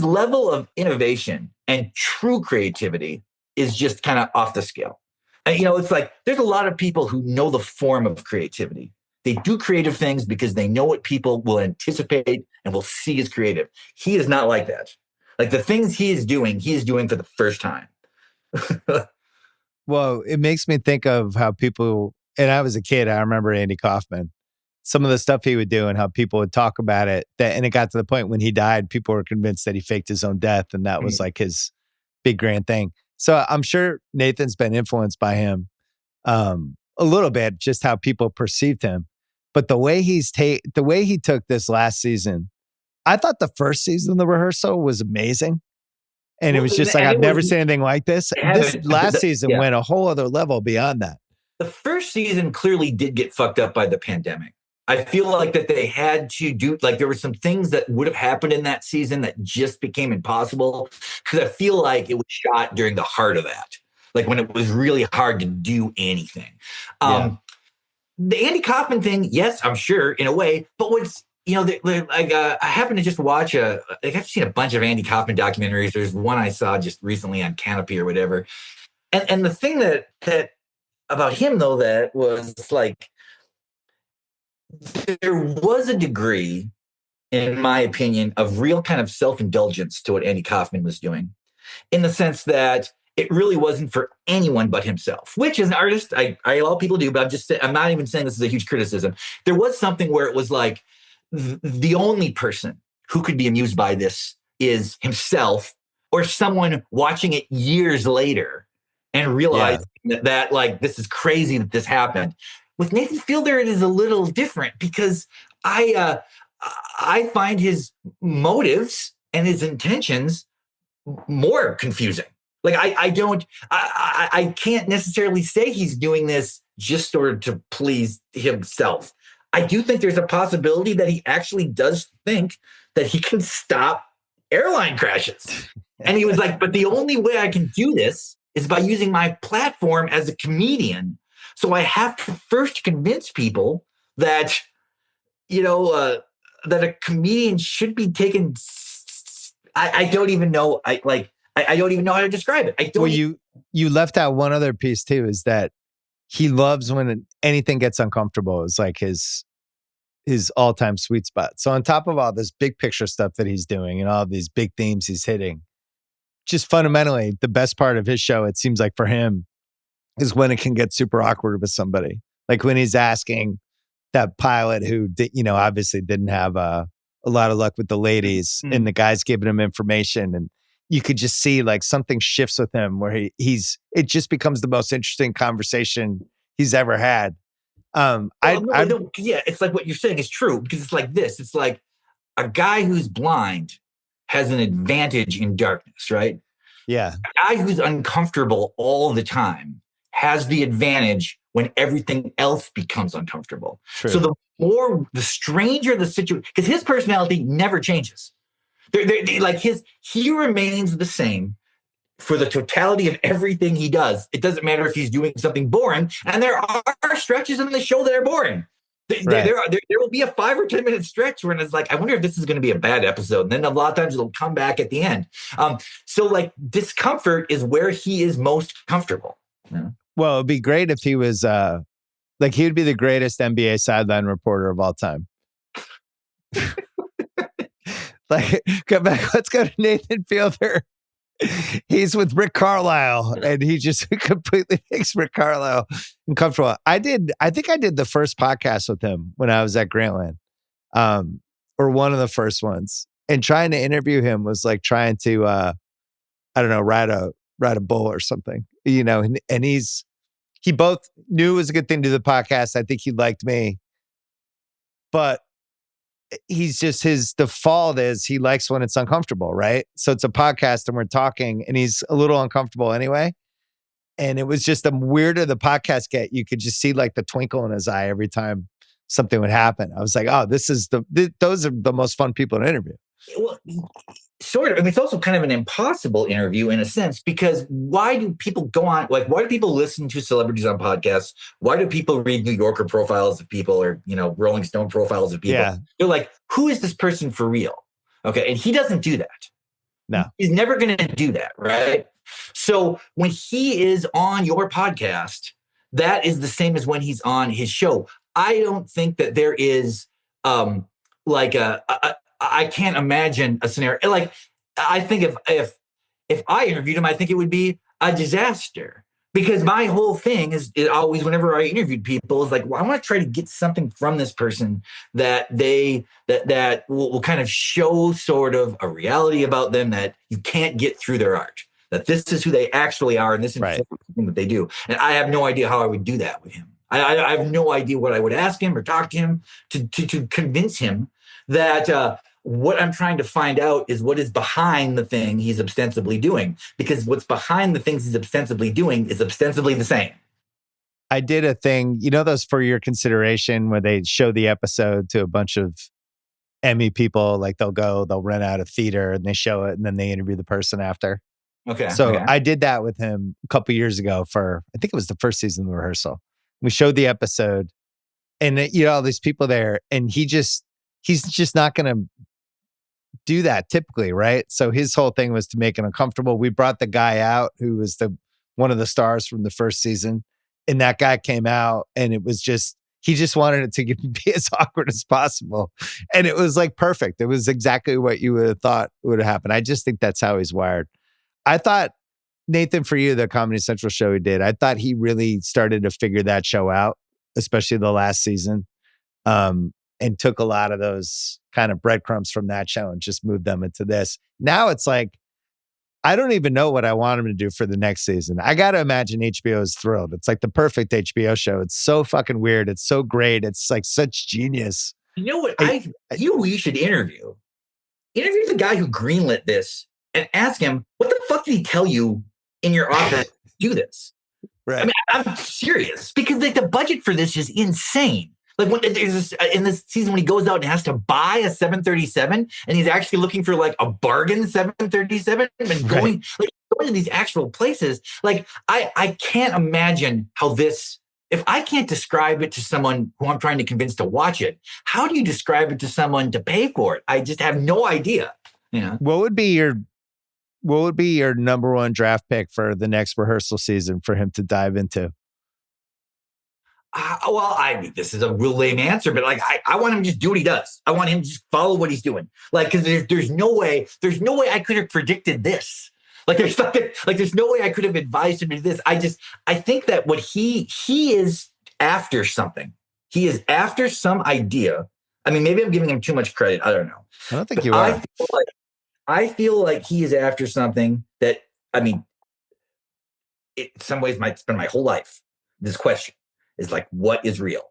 level of innovation and true creativity is just kind of off the scale. And, it's like, there's a lot of people who know the form of creativity. They do creative things because they know what people will anticipate and will see as creative. He is not like that. Like, the things he is doing for the first time. Well, it makes me think of how people, and I was a kid, I remember Andy Kaufman, some of the stuff he would do and how people would talk about it. And it got to the point when he died, people were convinced that he faked his own death. And that was like his big grand thing. So I'm sure Nathan's been influenced by him a little bit, just how people perceived him. But the way he took this last season, I thought the first season of The Rehearsal was amazing. And it was just like, I've never seen anything like this. This last season went a whole other level beyond that. The first season clearly did get fucked up by the pandemic. I feel like that they had to do, like there were some things that would have happened in that season that just became impossible. Because I feel like it was shot during the heart of that. Like when it was really hard to do anything. The Andy Kaufman thing, yes, I'm sure in a way, but what's, I happen to just watch I've seen a bunch of Andy Kaufman documentaries. There's one I saw just recently on Canopy or whatever. And the thing that about him though, that was like, there was a degree, in my opinion, of real kind of self-indulgence to what Andy Kaufman was doing, in the sense that it really wasn't for anyone but himself, which as an artist, I all people do, but I'm not even saying this is a huge criticism. There was something where it was like the only person who could be amused by this is himself or someone watching it years later and realizing that like, this is crazy that this happened. With Nathan Fielder, it is a little different because I find his motives and his intentions more confusing. Like I can't necessarily say he's doing this just sort of to please himself. I do think there's a possibility that he actually does think that he can stop airline crashes. And he was like, but the only way I can do this is by using my platform as a comedian. So I have to first convince people that, that a comedian should be taken. I don't even know. I don't even know how to describe it. You left out one other piece too, is that he loves when anything gets uncomfortable. It's like his all-time sweet spot. So on top of all this big picture stuff that he's doing and all these big themes he's hitting, just fundamentally the best part of his show, it seems like for him, is when it can get super awkward with somebody. Like when he's asking that pilot who obviously didn't have a lot of luck with the ladies, and the guy's giving him information, and you could just see like something shifts with him where it just becomes the most interesting conversation he's ever had. It's like what you're saying is true, because it's like this. It's like a guy who's blind has an advantage in darkness, right? Yeah. A guy who's uncomfortable all the time has the advantage when everything else becomes uncomfortable. True. So the stranger the situation, because his personality never changes. He remains the same for the totality of everything he does. It doesn't matter if he's doing something boring, and there are stretches in the show that are boring. There will be a 5 or 10 minute stretch where it's like, I wonder if this is going to be a bad episode. And then a lot of times it'll come back at the end. So like discomfort is where he is most comfortable. Yeah. Well, it'd be great if he was he would be the greatest NBA sideline reporter of all time. Come back. Let's go to Nathan Fielder. He's with Rick Carlisle, and he just completely makes Rick Carlisle uncomfortable. I think I did the first podcast with him when I was at Grantland, or one of the first ones. And trying to interview him was like trying to, ride a bull or something, And he both knew it was a good thing to do the podcast. I think he liked me, but he's just, his default is he likes when it's uncomfortable, right? So it's a podcast and we're talking and he's a little uncomfortable anyway. And it was just the weirder the podcast get, you could just see like the twinkle in his eye every time something would happen. I was like, oh, those are the most fun people to interview. Well, sort of. I mean, it's also kind of an impossible interview in a sense, because why do people go on? Like, why do people listen to celebrities on podcasts? Why do people read New Yorker profiles of people, or Rolling Stone profiles of people? Yeah. They're like, who is this person for real? Okay, and he doesn't do that. No, he's never going to do that, right? So when he is on your podcast, that is the same as when he's on his show. I don't think that there is I can't imagine a scenario. Like, I think if I interviewed him, I think it would be a disaster, because my whole thing is always, whenever I interviewed people, is like, well, I want to try to get something from this person that will kind of show sort of a reality about them that you can't get through their art. that this is who they actually are, and this informs everything that they do. And I have no idea how I would do that with him. I have no idea what I would ask him or talk to him to convince him that what I'm trying to find out is what is behind the thing he's ostensibly doing, because what's behind the things he's ostensibly doing is ostensibly the same. I did a thing, those For Your Consideration, where they show the episode to a bunch of Emmy people. Like they'll rent out a theater and they show it and then they interview the person after. Okay. So I did that with him a couple years ago I think it was the first season of the Rehearsal. We showed the episode and all these people there, and he's just not going to do that typically, right? So his whole thing was to make it uncomfortable. We brought the guy out who was one of the stars from the first season, and that guy came out, and it was he just wanted it to be as awkward as possible, and it was like perfect. It was exactly what you would have thought would have happened. I just think that's how he's wired. I thought, Nathan, for you, the Comedy Central show he did, I thought he really started to figure that show out, especially the last season. And took a lot of those kind of breadcrumbs from that show and just moved them into this. Now it's like, I don't even know what I want him to do for the next season. I got to imagine HBO is thrilled. It's like the perfect HBO show. It's so fucking weird. It's so great. It's like such genius. You know what? We should interview the guy who greenlit this and ask him, what the fuck did he tell you in your office to do this? Right. I mean, I'm serious, because like the budget for this is insane. Like when there's in this season when he goes out and has to buy a 737, and he's actually looking for like a bargain 737 and going to these actual places. Like I can't imagine how this. If I can't describe it to someone who I'm trying to convince to watch it, how do you describe it to someone to pay for it? I just have no idea. What would be your number one draft pick for the next Rehearsal season for him to dive into? Well, I mean, this is a real lame answer, but like, I want him to just do what he does. I want him to just follow what he's doing. Like, because there's no way I could have predicted this. Like, there's no way I could have advised him to do this. I think that what he is after something. He is after some idea. I mean, maybe I'm giving him too much credit. I don't know. I don't think you are. I feel like he is after something that, I mean, in some ways might spend my whole life. This question is like, what is real?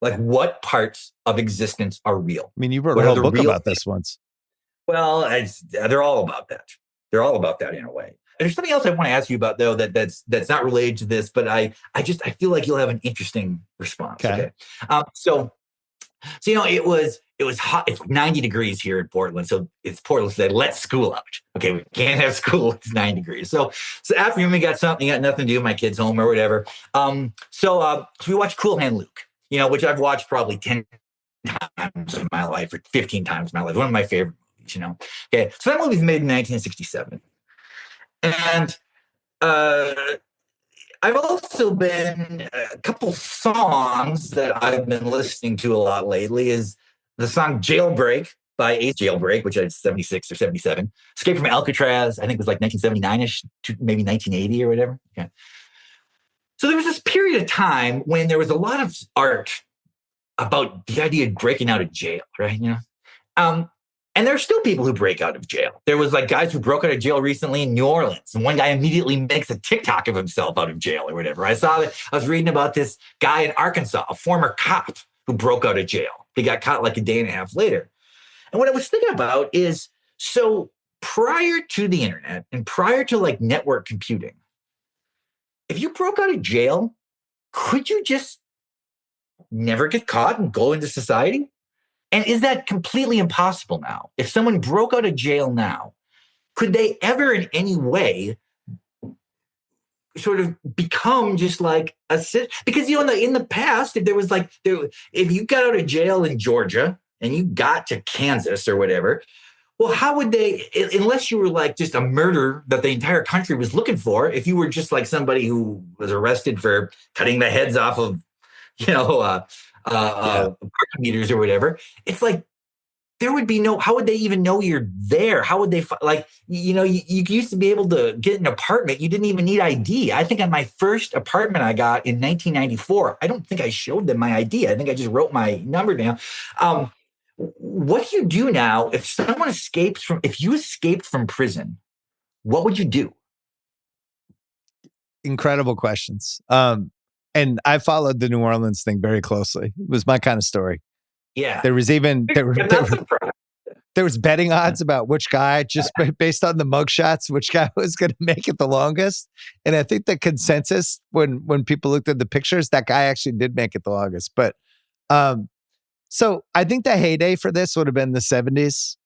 Like, what parts of existence are real? I mean, you wrote a whole book about this once. Well, they're all about that. They're all about that in a way. And there's something else I want to ask you about, though, that's not related to this, but I feel like you'll have an interesting response. Okay. So it was hot. It's 90 degrees here in Portland. So it's Portland. So they let school out. Okay, we can't have school. It's 9 degrees. So afternoon, we got something, got nothing to do. My kid's home or whatever. So we watched Cool Hand Luke, which I've watched probably 10 times in my life, or 15 times in my life. One of my favorite movies, Okay, so that movie's made in 1967. And I've also been a couple songs that I've been listening to a lot lately is the song Jailbreak by Ace Jailbreak, which is 76 or 77. Escape from Alcatraz, I think it was like 1979-ish to maybe 1980 or whatever. Okay. So there was this period of time when there was a lot of art about the idea of breaking out of jail, right? And there are still people who break out of jail. There was like guys who broke out of jail recently in New Orleans, and one guy immediately makes a TikTok of himself out of jail or whatever. I was reading about this guy in Arkansas, a former cop who broke out of jail. He got caught like a day and a half later. And what I was thinking about is, so prior to the internet and prior to like network computing, if you broke out of jail, could you just never get caught and go into society? And is that completely impossible now? If someone broke out of jail now, could they ever in any way sort of become just like a citizen? Because, in the past, if you got out of jail in Georgia and you got to Kansas or whatever, well, how would they, unless you were like just a murderer that the entire country was looking for, if you were just like somebody who was arrested for cutting the heads off of, meters or whatever, it's like there would be how would they even know you're there? How would they you used to be able to get an apartment. You didn't even need ID. I think on my first apartment I got in 1994, I don't think I showed them my ID. I think I just wrote my number down. What do you do now if you escaped from prison? What would you do? Incredible questions. And I followed the New Orleans thing very closely. It was my kind of story. Yeah. There was even I'm not surprised. there was betting odds about which guy, just based on the mugshots, which guy was going to make it the longest. And I think the consensus when people looked at the pictures, that guy actually did make it the longest. But so I think the heyday for this would have been the 70s.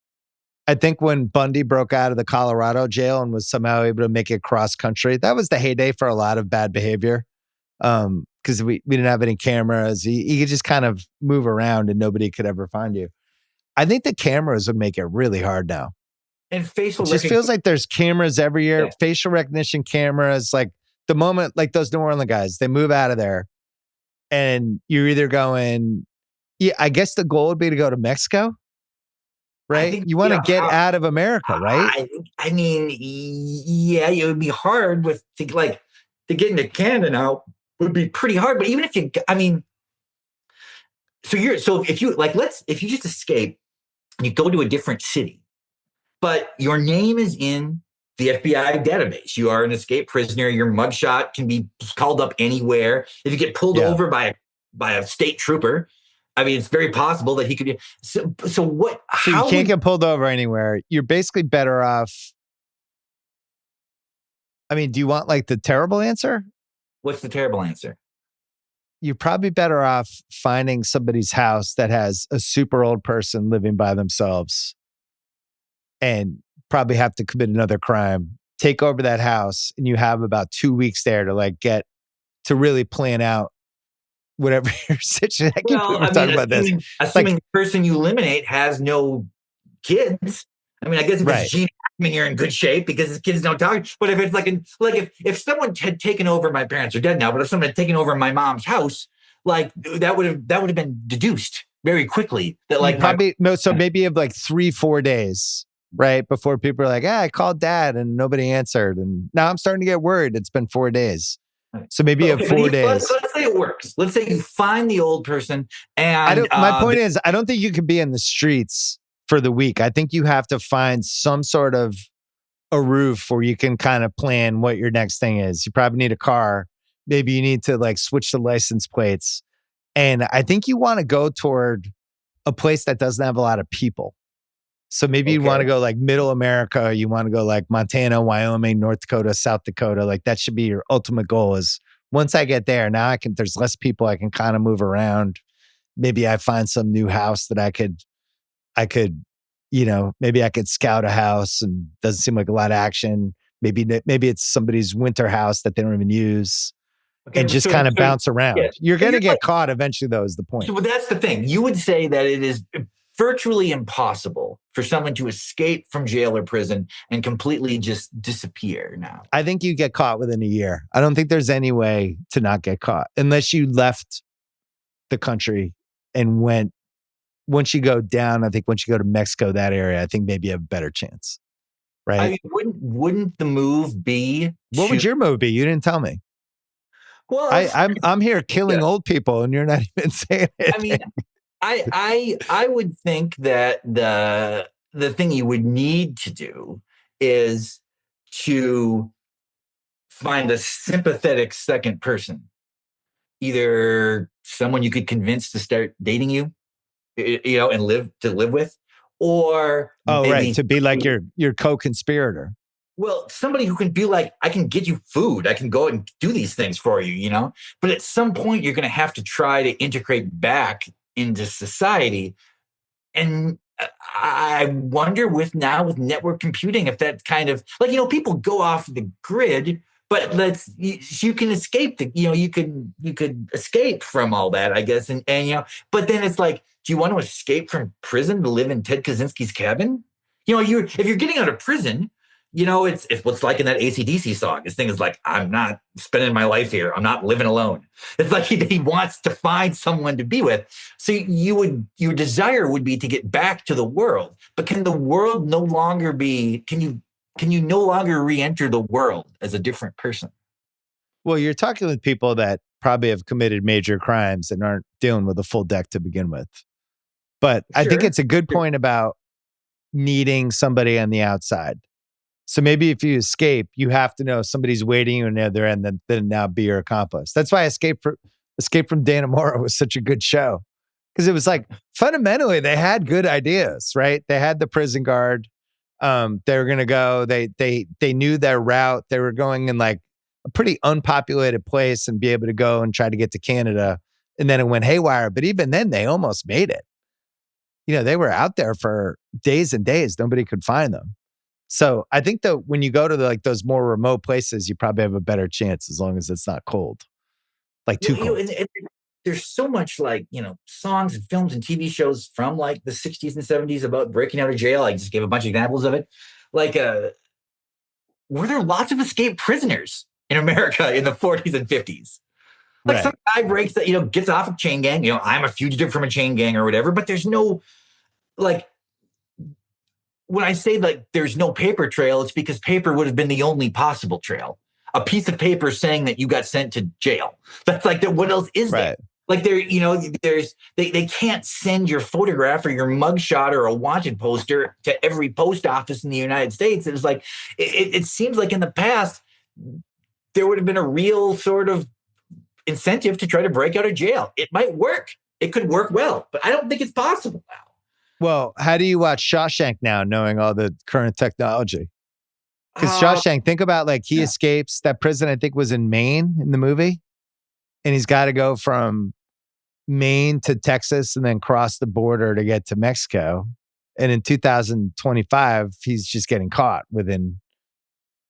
I think when Bundy broke out of the Colorado jail and was somehow able to make it cross country, that was the heyday for a lot of bad behavior. Because we didn't have any cameras. You could just kind of move around and nobody could ever find you. I think the cameras would make it really hard now. And facial It just feels like there's cameras every year, Yeah. facial recognition cameras. Like the moment, like those New Orleans guys, they move out of there and you're either going, yeah, I guess the goal would be to go to Mexico. Right? think, You want to get out of America, right? I mean, yeah, it would be hard to get into Canada now would be pretty hard. But even if you, I mean, so if you just escape, you go to a different city, but your name is in the FBI database. You are an escaped prisoner. Your mugshot can be called up anywhere. If you get pulled over by a state trooper, I mean, it's very possible that he could. So what? So you can't get pulled over anywhere. You're basically better off. I mean, do you want like the terrible answer? What's the terrible answer? You're probably better off finding somebody's house that has a super old person living by themselves and probably have to commit another crime, take over that house, and you have about 2 weeks there to get to really plan out whatever your situation. I keep talking about this. Assuming the person you eliminate has no kids. I mean, I guess if it's Gene Hackman, you're in good shape because his kids don't talk. But if it's if someone had taken over, my parents are dead now, but if someone had taken over my mom's house, that would have been deduced very quickly. That so maybe you have 3-4 days, right? Before people are like, I called dad and nobody answered. And now I'm starting to get worried. It's been 4 days. So maybe you have 4 days. Let's say it works. Let's say you find the old person and my point is, I don't think you can be in the streets for the week. I think you have to find some sort of a roof where you can kind of plan what your next thing is. You probably need a car. Maybe you need to switch the license plates. And I think you want to go toward a place that doesn't have a lot of people. So maybe you want to go middle America. You want to go Montana, Wyoming, North Dakota, South Dakota. That should be your ultimate goal is once I get there, now there's less people. I can kind of move around. Maybe I find some new house that I could, maybe I could scout a house and doesn't seem like a lot of action. Maybe it's somebody's winter house that they don't even use and just kind of bounce around. Yeah. You're going to get caught eventually though is the point. So that's the thing. You would say that it is virtually impossible for someone to escape from jail or prison and completely just disappear now. I think you get caught within a year. I don't think there's any way to not get caught unless you left the country and went. Once you go down, I think once you go to Mexico, that area, I think maybe you have a better chance. Right? I mean, wouldn't the move be? What would your move be? You didn't tell me. Well, I'm here killing old people, and you're not even saying it. I mean, I would think that the thing you would need to do is to find a sympathetic second person, either someone you could convince to start dating you, and live with, or to be like your co-conspirator. Well, somebody who can be like, I can get you food. I can go and do these things for you, But at some point, you're going to have to try to integrate back into society. And I wonder with network computing, if that kind of people go off the grid, but you can escape you could escape from all that, I guess. And but then it's do you want to escape from prison to live in Ted Kaczynski's cabin? If you're getting out of prison, it's what's like in that AC/DC song. His thing is I'm not spending my life here. I'm not living alone. It's like he wants to find someone to be with. So your desire would be to get back to the world. But can the world no longer be, can you no longer re-enter the world as a different person? Well, you're talking with people that probably have committed major crimes and aren't dealing with a full deck to begin with. But I think it's a good point about needing somebody on the outside. So maybe if you escape, you have to know somebody's waiting you on the other end that then now be your accomplice. That's why Escape from Dannemora was such a good show. Because it was like fundamentally they had good ideas, right? They had the prison guard. They were gonna go, they knew their route. They were going in like a pretty unpopulated place and be able to go and try to get to Canada. And then it went haywire. But even then they almost made it. They were out there for days and days. Nobody could find them. So I think that when you go to those more remote places, you probably have a better chance as long as it's not cold, like too cold. And there's so much songs and films and TV shows from like the 60s and 70s about breaking out of jail. I just gave a bunch of examples of it. Like, were there lots of escaped prisoners in America in the 40s and 50s? Like some guy breaks that, gets off a chain gang. I'm a fugitive from a chain gang or whatever, but there's no when I say there's no paper trail, it's because paper would have been the only possible trail. A piece of paper saying that you got sent to jail. That's what else is there? Like they can't send your photograph or your mugshot or a wanted poster to every post office in the United States. It's like, it seems like in the past, there would have been a real sort of incentive to try to break out of jail. It might work. It could work well, but I don't think it's possible now. Well, how do you watch Shawshank now, knowing all the current technology? Because Shawshank, think about he escapes. That prison, I think, was in Maine in the movie. And he's got to go from Maine to Texas and then cross the border to get to Mexico. And in 2025, he's just getting caught within,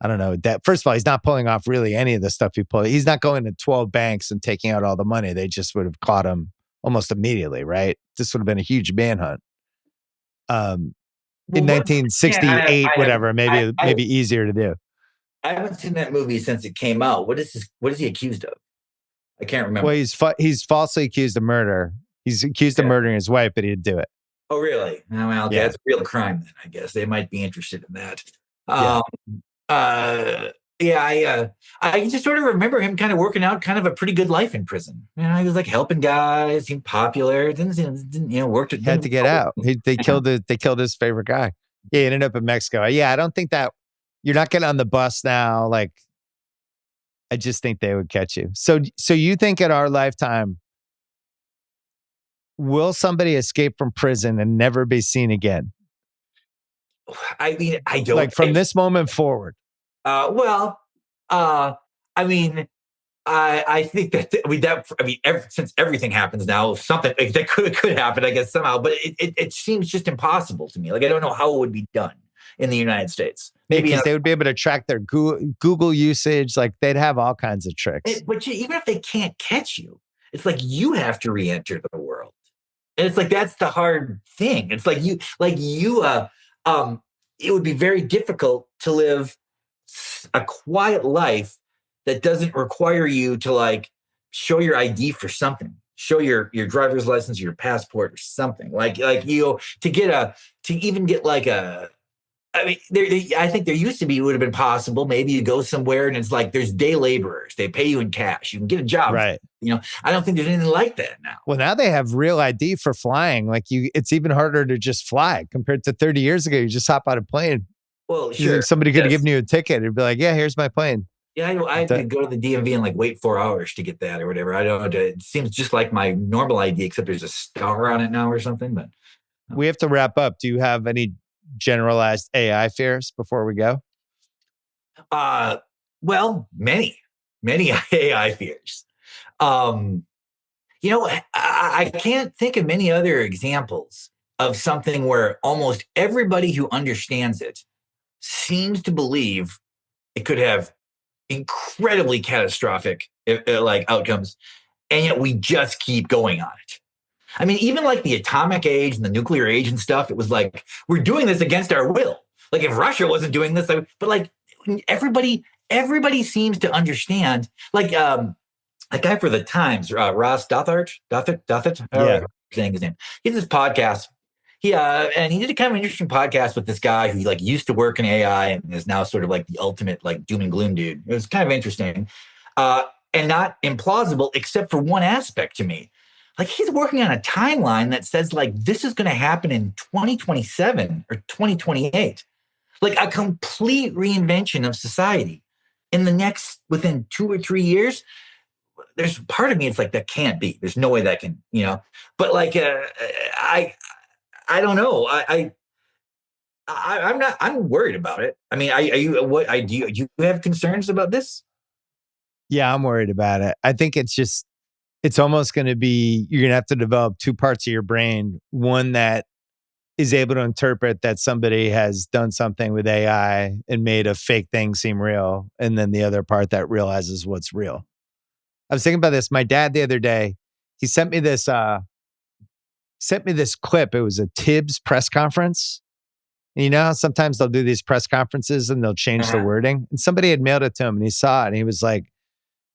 I don't know, that. First of all, he's not pulling off really any of the stuff he pulled. He's not going to 12 banks and taking out all the money. They just would have caught him almost immediately, right? This would have been a huge manhunt. In 1968, whatever, maybe easier to do. I haven't seen that movie since it came out. What is he accused of? I can't remember. Well, he's falsely accused of murder. He's accused of murdering his wife, but he didn't do it. Oh, really? Well, that's a real crime then, I guess. They might be interested in that. I just sort of remember him kind of working out kind of a pretty good life in prison. He was helping guys, seemed popular, didn't worked. Had to get out. They killed his favorite guy. Yeah, he ended up in Mexico. Yeah, I don't think that you're not getting on the bus now. I just think they would catch you. So you think in our lifetime, will somebody escape from prison and never be seen again? I mean, I don't. From this moment forward. I think since everything happens now, something that could happen, I guess, somehow, but it seems just impossible to me. I don't know how it would be done in the United States. Maybe because they would be able to track their Google usage. They'd have all kinds of tricks. But even if they can't catch you, it's you have to re-enter the world. And it's that's the hard thing. It's it would be very difficult to live a quiet life that doesn't require you to show your ID for something, show your driver's license, or your passport or something I think there used to be, it would have been possible. Maybe you go somewhere and it's there's day laborers. They pay you in cash. You can get a job. Right. I don't think there's anything like that now. Well, now they have real ID for flying. It's even harder to just fly compared to 30 years ago. You just hop on a plane. Well, sure. Somebody could have given you a ticket. It'd be yeah, here's my plane. Yeah, I had to go to the DMV and wait 4 hours to get that or whatever. I don't know. It seems just like my normal ID, except there's a star on it now or something. But we have to wrap up. Do you have any generalized AI fears before we go? Well, many AI fears. I can't think of many other examples of something where almost everybody who understands it seems to believe it could have incredibly catastrophic outcomes, and yet we just keep going on it. I mean, even the atomic age and the nuclear age and stuff, it was we're doing this against our will. If Russia wasn't doing this, but everybody seems to understand. A guy for the Times, Ross Douthat, saying his name. He has this podcast. And he did a kind of interesting podcast with this guy who used to work in AI and is now sort of the ultimate doom and gloom dude. It was kind of interesting, and not implausible except for one aspect to me. He's working on a timeline that says this is going to happen in 2027 or 2028. like a complete reinvention of society within 2 or 3 years. There's part of me, it's like, that can't be. There's no way that can, but like, I don't know. I'm not, I'm worried about it. I mean, are you, do you have concerns about this? Yeah, I'm worried about it. I think it's almost going to be, you're going to have to develop two parts of your brain. One that is able to interpret that somebody has done something with AI and made a fake thing seem real. And then the other part that realizes what's real. I was thinking about this. My dad the other day, he sent me this clip. It was a Tibbs press conference. And you know how sometimes they'll do these press conferences and they'll change the wording? And somebody had mailed it to him and he saw it and he was like,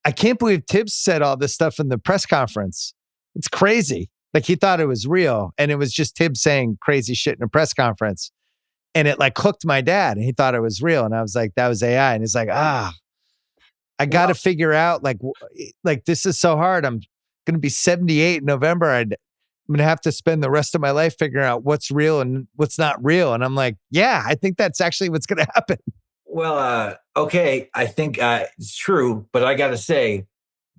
I can't believe Tibbs said all this stuff in the press conference. It's crazy. Like he thought it was real. And it was just Tibbs saying crazy shit in a press conference. And it like hooked my dad and he thought it was real. And I was like, that was AI. And he's like, I got to figure out like this is so hard. I'm going to be 78 in November. I'm going to have to spend the rest of my life figuring out what's real and what's not real. And I'm like, yeah, I think that's actually what's going to happen. Well, okay. I think it's true, but I got to say,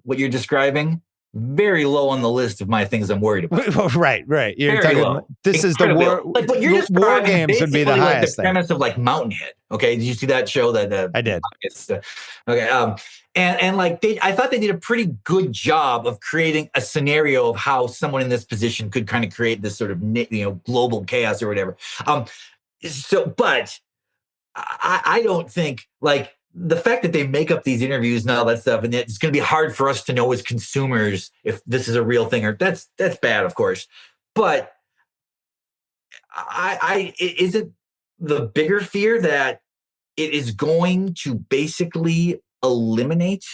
what you're describing, very low on the list of my things I'm worried about. Right. You're very talking. Low. This Incredible. is the war. Like what you're war games would be the highest like the premise of like Mountainhead. Okay, did you see that show? I did. Okay. And like I thought they did a pretty good job of creating a scenario of how someone in this position could kind of create this sort of global chaos or whatever. But I don't think like the fact that they make up these interviews and all that stuff, and it's going to be hard for us to know as consumers if this is a real thing or that's bad, of course. But isn't the bigger fear that it is going to basically eliminate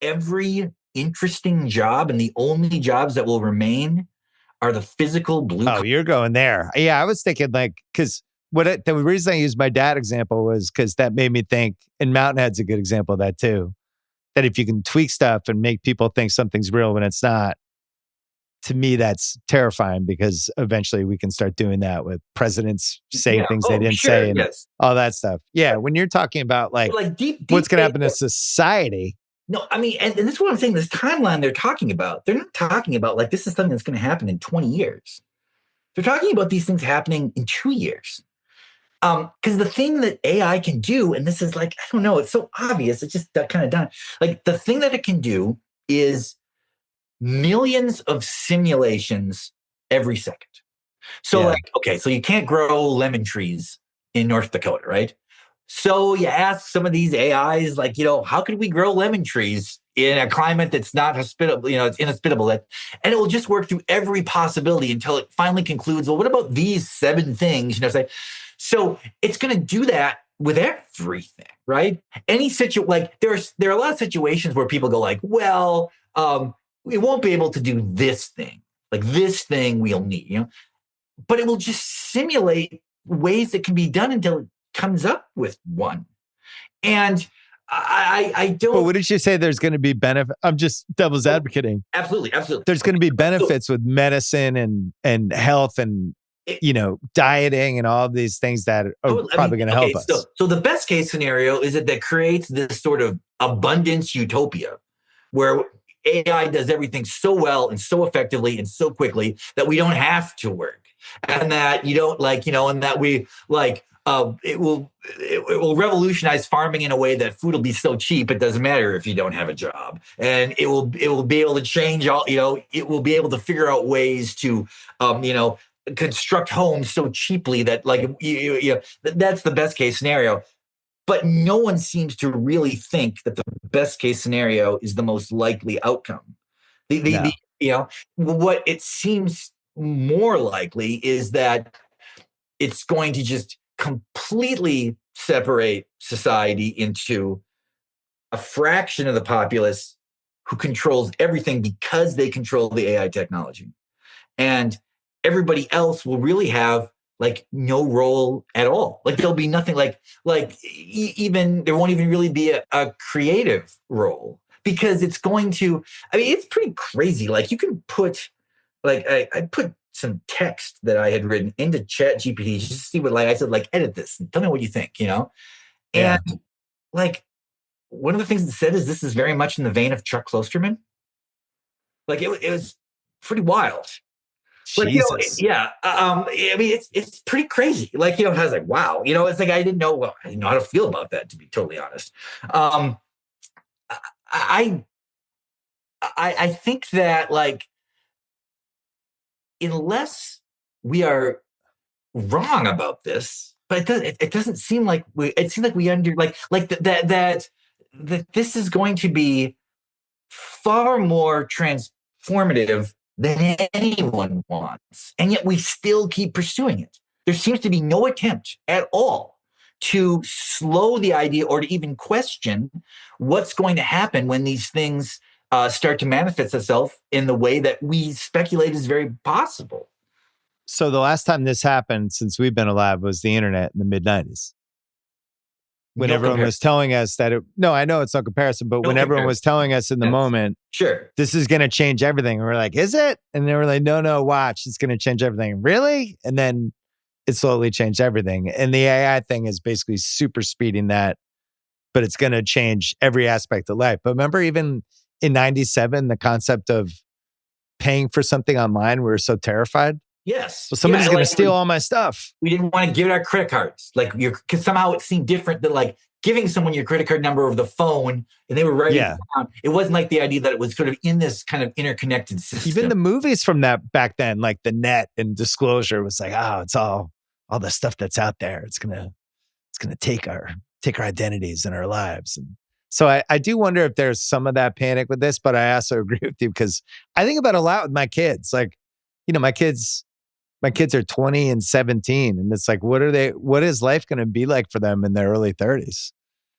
every interesting job, and the only jobs that will remain are the physical blue. Oh, you're going there. Yeah, I was thinking like, because the reason I used my dad example was because that made me think, and Mountainhead's a good example of that too, that if you can tweak stuff and make people think something's real when it's not, to me, that's terrifying because eventually we can start doing that with presidents saying things they didn't say and all that stuff. Yeah, when you're talking about like deep what's going to happen to society. No, I mean, and this is what I'm saying, this timeline they're talking about, they're not talking about like this is something that's going to happen in 20 years. They're talking about these things happening in 2 years. Because the thing that AI can do, and this is like, I don't know, it's so obvious, it's just that kind of done. Like the thing that it can do is millions of simulations every second. So so you can't grow lemon trees in North Dakota, right? So you ask some of these AIs, like, how could we grow lemon trees in a climate that's not hospitable, it's inhospitable, and it will just work through every possibility until it finally concludes, well, what about these 7 things, so it's going to do that with everything, right? Any situation, like there are a lot of situations where people go like, well, we won't be able to do this thing, like this thing we'll need, but it will just simulate ways that can be done until it comes up with one. And I don't. But what did you say? There's going to be benefit. I'm just devil's advocating. Absolutely. There's going to be benefits with medicine and health and dieting and all of these things that are probably going to help us. So the best case scenario is that creates this sort of abundance utopia where AI does everything so well and so effectively and so quickly that we don't have to work, and that you don't and that we it will revolutionize farming in a way that food will be so cheap it doesn't matter if you don't have a job, and it will be able to change all, it will be able to figure out ways to construct homes so cheaply that that's the best case scenario. But no one seems to really think that the best case scenario is the most likely outcome. What it seems more likely is that it's going to just completely separate society into a fraction of the populace who controls everything because they control the AI technology. And everybody else will really have no role at all. There'll be nothing even there won't even really be a creative role, because it's going to, it's pretty crazy. You can put I put some text that I had written into Chat GPT just to see what, like, I said, like, edit this and tell me what you think, you know? Yeah. And like, one of the things it said is this is very much in the vein of Chuck Klosterman. Like, it was pretty wild. Like, Jesus. I mean, it's pretty crazy. Like, I was like, wow, it's like I didn't know how to feel about that, to be totally honest. Um, I I think that, like, unless we are wrong about this, but it doesn't seem like it seems like we that this is going to be far more transformative than anyone wants. And yet we still keep pursuing it. There seems to be no attempt at all to slow the idea or to even question what's going to happen when these things start to manifest itself in the way that we speculate is very possible. So the last time this happened since we've been alive was the internet in the mid 90s. When No everyone was telling us that I know it's no comparison, but when everyone was telling us in the moment, sure, this is going to change everything. And we're like, is it? And they were like, no, watch, it's going to change everything. Really? And then it slowly changed everything. And the AI thing is basically super speeding that, but it's going to change every aspect of life. But remember, even in 97, the concept of paying for something online, we were so terrified. Yes. Well, somebody's going to steal all my stuff. We didn't want to give it our credit cards. Like, because somehow it seemed different than, like, giving someone your credit card number over the phone and they were writing it down. It wasn't like the idea that it was sort of in this kind of interconnected system. Even the movies from that back then, like The Net and Disclosure, was like, oh, it's all the stuff that's out there. It's gonna take our identities and our lives. And so I do wonder if there's some of that panic with this, but I also agree with you because I think about it a lot with my kids. Like, my kids are 20 and 17, and it's like, what is life going to be like for them in their early 30s?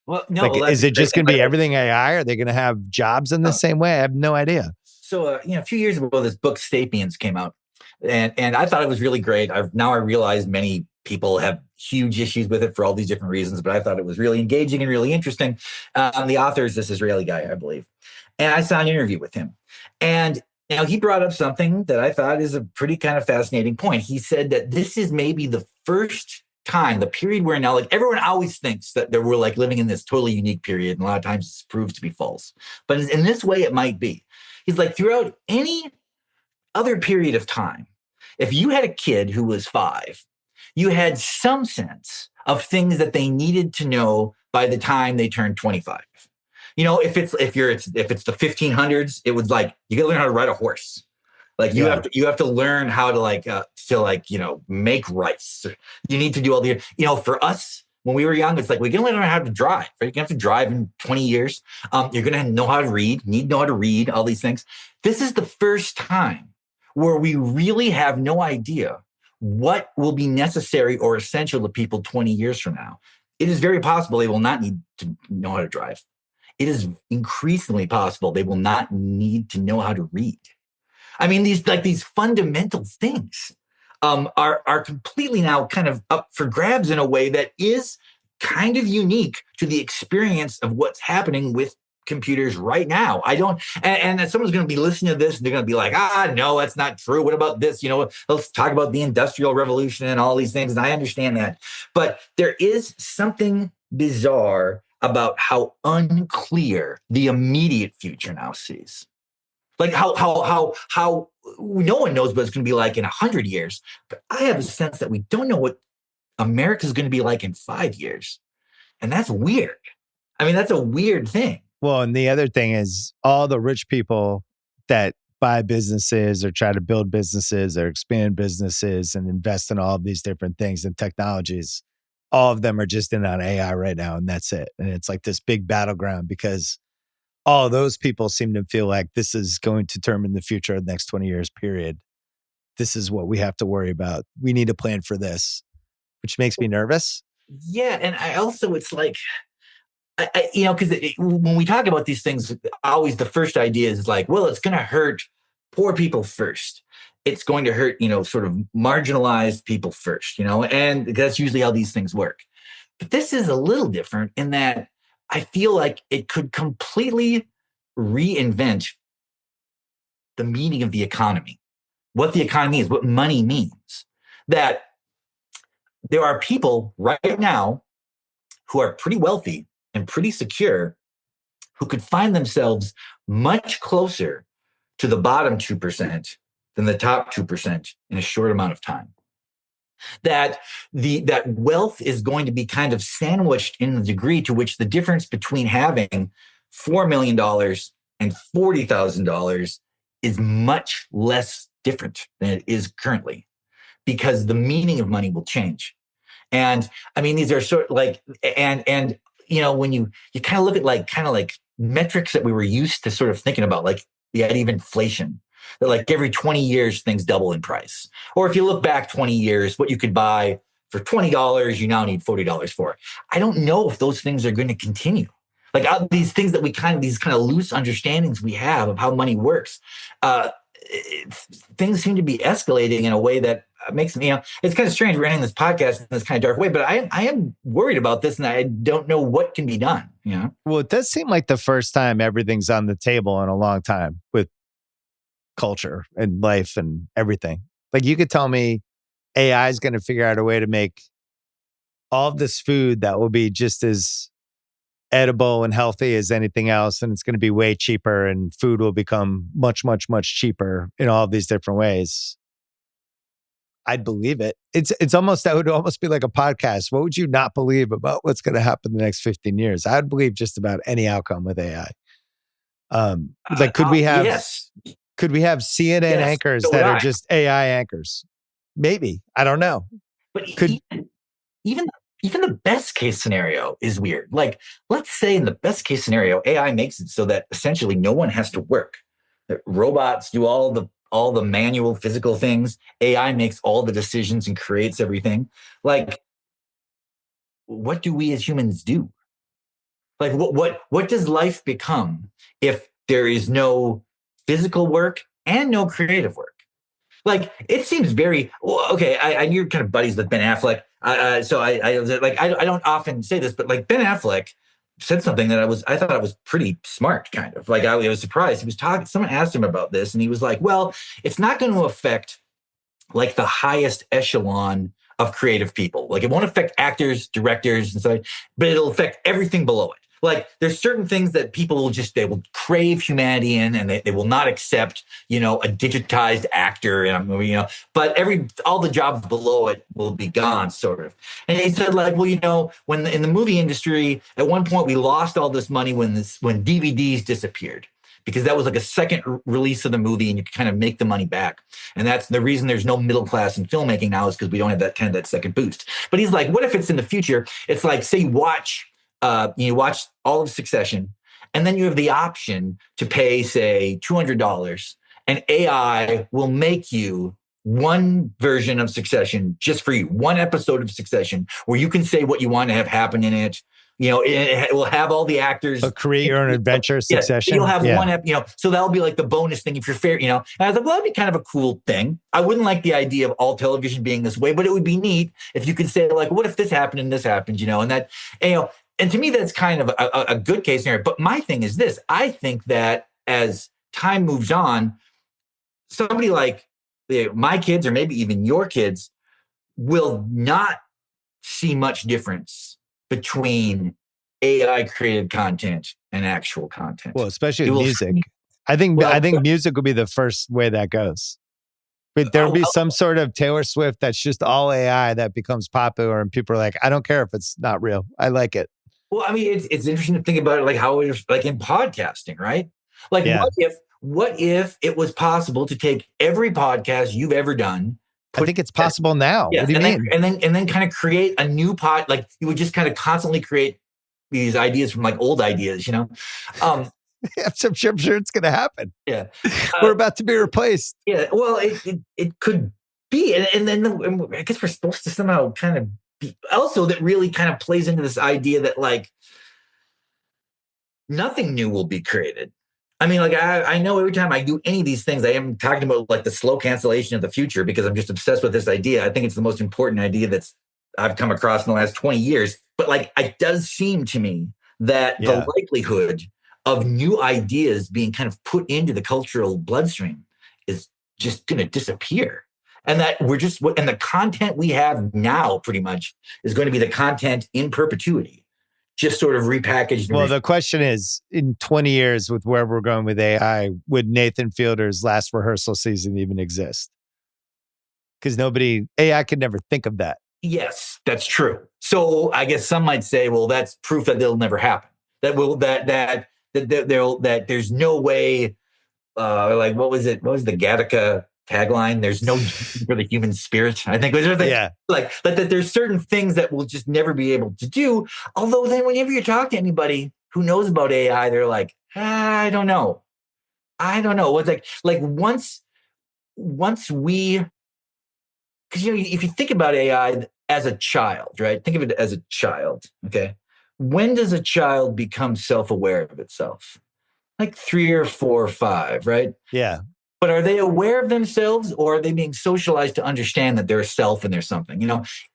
Well, no, like, is it just going to be everything AI? Are they going to have jobs in the same way? I have no idea. So, a few years ago, this book Sapiens came out, and I thought it was really great. I realize many people have huge issues with it for all these different reasons, but I thought it was really engaging and really interesting. The author is this Israeli guy, I believe, and I saw an interview with him, and he brought up something that I thought is a pretty kind of fascinating point. He said that this is maybe the first time, the period where now, like, everyone always thinks that we're like living in this totally unique period, and a lot of times it's proved to be false. But in this way, it might be. He's like, throughout any other period of time, if you had a kid who was 5, you had some sense of things that they needed to know by the time they turned 25. If it's the 1500s, it was like, you got to learn how to ride a horse. Like, you have to learn how to make rice. You need to do all the, for us, when we were young, it's like, we're going to learn how to drive. Right? You're going to have to drive in 20 years. You're going to know how to read, need to know how to read, all these things. This is the first time where we really have no idea what will be necessary or essential to people 20 years from now. It is very possible they will not need to know how to drive. It is increasingly possible they will not need to know how to read. I mean, these fundamental things are completely now kind of up for grabs in a way that is kind of unique to the experience of what's happening with computers right now. And someone's going to be listening to this and they're going to be like, no, that's not true. What about this? Let's talk about the Industrial Revolution and all these things. And I understand that. But there is something bizarre about how unclear the immediate future now sees. Like how no one knows what it's going to be like in 100 years. But I have a sense that we don't know what America is going to be like in 5 years. And that's weird. I mean, that's a weird thing. Well, and the other thing is all the rich people that buy businesses or try to build businesses or expand businesses and invest in all of these different things and technologies, all of them are just in on AI right now, and that's it. And it's like this big battleground because all those people seem to feel like this is going to determine the future of the next 20 years, period. This is what we have to worry about. We need to plan for this, which makes me nervous. Yeah. And I also, it's like, because when we talk about these things, always the first idea is like, well, it's going to hurt poor people first. It's going to hurt, sort of marginalized people first, and that's usually how these things work. But this is a little different in that I feel like it could completely reinvent the meaning of the economy. what the economy is, what money means. That there are people right now who are pretty wealthy and pretty secure who could find themselves much closer to the bottom 2% than the top 2% in a short amount of time. That wealth is going to be kind of sandwiched in the degree to which the difference between having $4 million and $40,000 is much less different than it is currently, because the meaning of money will change. And I mean, these are sort of like, and when you kind of look at like metrics that we were used to sort of thinking about, like the idea of inflation, that like every 20 years things double in price. Or if you look back 20 years, what you could buy for $20, you now need $40 for. I don't know if those things are going to continue. Like these things that these kind of loose understandings we have of how money works, things seem to be escalating in a way that makes me, it's kind of strange. We're ending this podcast in this kind of dark way, but I am worried about this, and I don't know what can be done. Well, it does seem like the first time everything's on the table in a long time with culture and life and everything. Like, you could tell me AI is going to figure out a way to make all of this food that will be just as edible and healthy as anything else, and it's going to be way cheaper, and food will become much, much, much cheaper in all of these different ways. I'd believe it. That would almost be like a podcast. What would you not believe about what's going to happen in the next 15 years? I'd believe just about any outcome with AI. Could we have CNN anchors that are just AI anchors? Maybe. I don't know. But even the best case scenario is weird. Like, let's say in the best case scenario, AI makes it so that essentially no one has to work. That robots do all the manual physical things. AI makes all the decisions and creates everything. Like, what do we as humans do? Like, what does life become if there is no physical work and no creative work? Like, it seems very okay. I you're kind of buddies with Ben Affleck, so I don't often say this, but like Ben Affleck said something that I thought I was pretty smart, kind of. Like, I was surprised. He was talking. Someone asked him about this, and he was like, "Well, it's not going to affect like the highest echelon of creative people. Like, it won't affect actors, directors, and so, but it'll affect everything below it. Like, there's certain things that people will crave humanity in, and they will not accept, a digitized actor in a movie, but all the jobs below it will be gone, sort of." And he said, like, well, when in the movie industry, at one point we lost all this money when DVDs disappeared, because that was like a second release of the movie, and you could kind of make the money back. And that's the reason there's no middle class in filmmaking now, is because we don't have that second boost. But he's like, what if it's in the future? It's like, say you watch all of Succession, and then you have the option to pay, say, $200, and AI will make you one version of Succession just for you, one episode of Succession, where you can say what you want to have happen in it. It will have all the actors. Create your own adventure, Succession. You'll have one, so that'll be like the bonus thing if you're fair, And I was like, well, that'd be kind of a cool thing. I wouldn't like the idea of all television being this way, but it would be neat if you could say, like, what if this happened and this happened, and that, and to me, that's kind of a good case scenario. But my thing is this: I think that as time moves on, somebody like my kids, or maybe even your kids, will not see much difference between AI created content and actual content. Well, especially music. I think music will be the first way that goes. But there'll be some sort of Taylor Swift that's just all AI that becomes popular, and people are like, I don't care if it's not real. I like it. Well, I mean, it's interesting to think about it, like how it's like in podcasting, right? Like, what if it was possible to take every podcast you've ever done? I think it's possible now. What do you mean? And then kind of create a new like you would just kind of constantly create these ideas from like old ideas, I'm sure it's going to happen. Yeah. We're about to be replaced. Yeah. Well, it could be. And then I guess we're supposed to somehow kind of be also, that really kind of plays into this idea that like nothing new will be created. I mean, like, I know every time I do any of these things, I am talking about like the slow cancellation of the future, because I'm just obsessed with this idea. I think it's the most important idea I've come across in the last 20 years. But like, it does seem to me that the likelihood of new ideas being kind of put into the cultural bloodstream is just going to disappear. And that and the content we have now pretty much is going to be the content in perpetuity, just sort of repackaged. Well, the question is, in 20 years with where we're going with AI, would Nathan Fielder's last rehearsal season even exist? Because AI could never think of that. Yes, that's true. So I guess some might say, well, that's proof that it'll never happen. That there's no way. Like what was it? What was the Gattaca tagline? There's no for the human spirit. I think was there like that. There's certain things that we'll just never be able to do. Although then, whenever you talk to anybody who knows about AI, they're like, I don't know. What's like once we, because if you think about AI as a child, right? Think of it as a child. Okay, when does a child become self-aware of itself? Like 3 or 4 or 5, right? Yeah. But are they aware of themselves, or are they being socialized to understand that they're a self and there's something?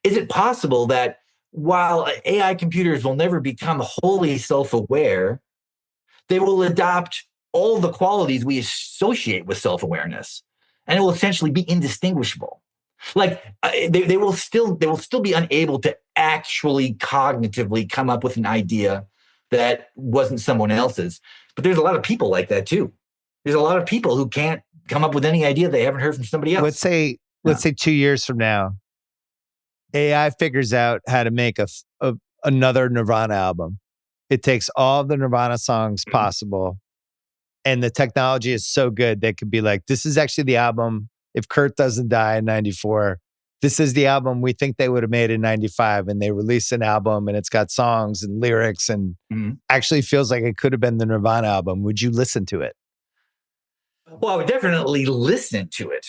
Is it possible that while AI computers will never become wholly self-aware, they will adopt all the qualities we associate with self-awareness, and it will essentially be indistinguishable? Like they will still be unable to actually cognitively come up with an idea that wasn't someone else's. But there's a lot of people like that too. There's a lot of people who can't come up with any idea they haven't heard from somebody else. Let's say 2 years from now, AI figures out how to make another Nirvana album. It takes all the Nirvana songs possible, and the technology is so good that could be like, this is actually the album. If Kurt doesn't die in 94, this is the album we think they would have made in 95. And they release an album and it's got songs and lyrics and actually feels like it could have been the Nirvana album. Would you listen to it? Well, I would definitely listen to it.